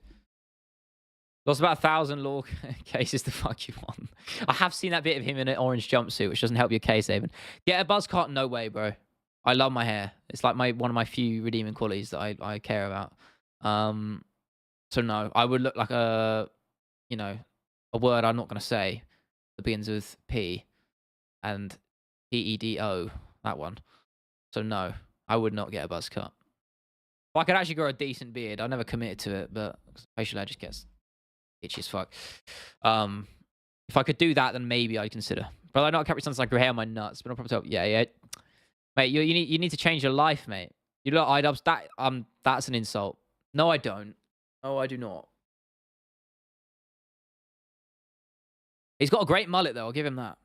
Lost about 1,000 law cases to fuck you on. I have seen that bit of him in an orange jumpsuit, which doesn't help your case, Aven. Get a buzz cut? No way, bro. I love my hair. It's like one of my few redeeming qualities that I care about. So no, I would look like a word I'm not going to say that begins with P and PEDO, that one. So no, I would not get a buzz cut. Well, I could actually grow a decent beard. I never committed to it, but facial hair just gets itchy as fuck. If I could do that, then maybe I'd consider. But I know Capri sounds like grey hair on my nuts, but I'll probably tell, yeah. Mate, you need to change your life, mate. You look iDubbbz, that's an insult. No, I don't. No, I do not. He's got a great mullet though, I'll give him that.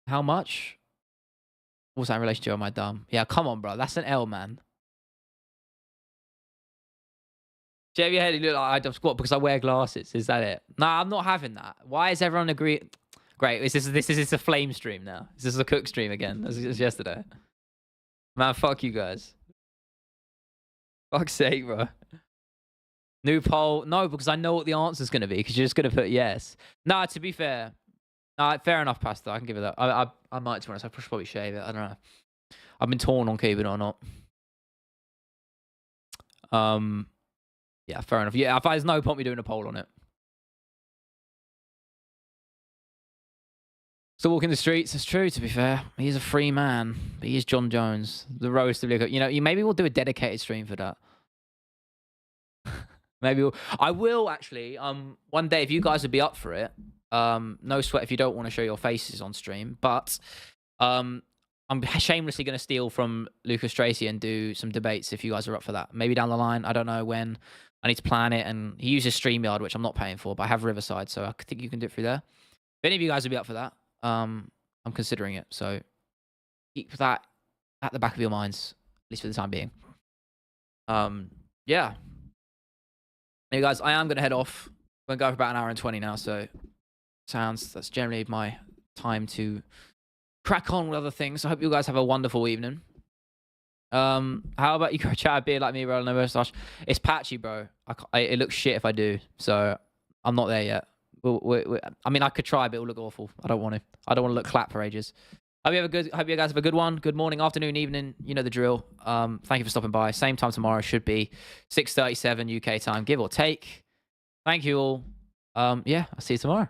How much? What's that in relation to? Am I dumb? Yeah, come on, bro. That's an L, man. Shave your head, you look like iDubbbz squat because I wear glasses. Is that it? Nah, I'm not having that. Why is everyone agree? Great. This is a flame stream now. This is a cook stream again. This is yesterday. Man, fuck you guys. Fuck's sake, bro. New poll. No, because I know what the answer's going to be, because you're just going to put yes. Nah, to be fair. Fair enough, Pastor. I can give it that. I might, to be honest. I probably shave it. I don't know. I've been torn on keeping it or not. Yeah, fair enough. Yeah, there's no point me doing a poll on it. Still walking the streets. It's true, to be fair. He's a free man. But he is John Jones. The roast of liquor. You know, maybe we'll do a dedicated stream for that. Maybe I will actually. One day, if you guys would be up for it. No sweat if you don't want to show your faces on stream. But I'm shamelessly going to steal from Lucas Tracy and do some debates if you guys are up for that. Maybe down the line. I don't know when. I need to plan it. And he uses StreamYard, which I'm not paying for. But I have Riverside, so I think you can do it through there. If any of you guys would be up for that, I'm considering it. So keep that at the back of your minds, at least for the time being. Yeah. Hey guys, I am going to head off. I'm going to go for about 1 hour and 20 now, so that's generally my time to crack on with other things. I hope you guys have a wonderful evening. How about you go chat a beard like me, rolling no mustache? It's patchy, bro. It looks shit if I do, so I'm not there yet. I mean, I could try, but it'll look awful. I don't want to. I don't want to look clap for ages. Hope you guys have a good one. Good morning, afternoon, evening. You know the drill. Thank you for stopping by. Same time tomorrow. Should be 6:37 UK time, give or take. Thank you all. Yeah, I'll see you tomorrow.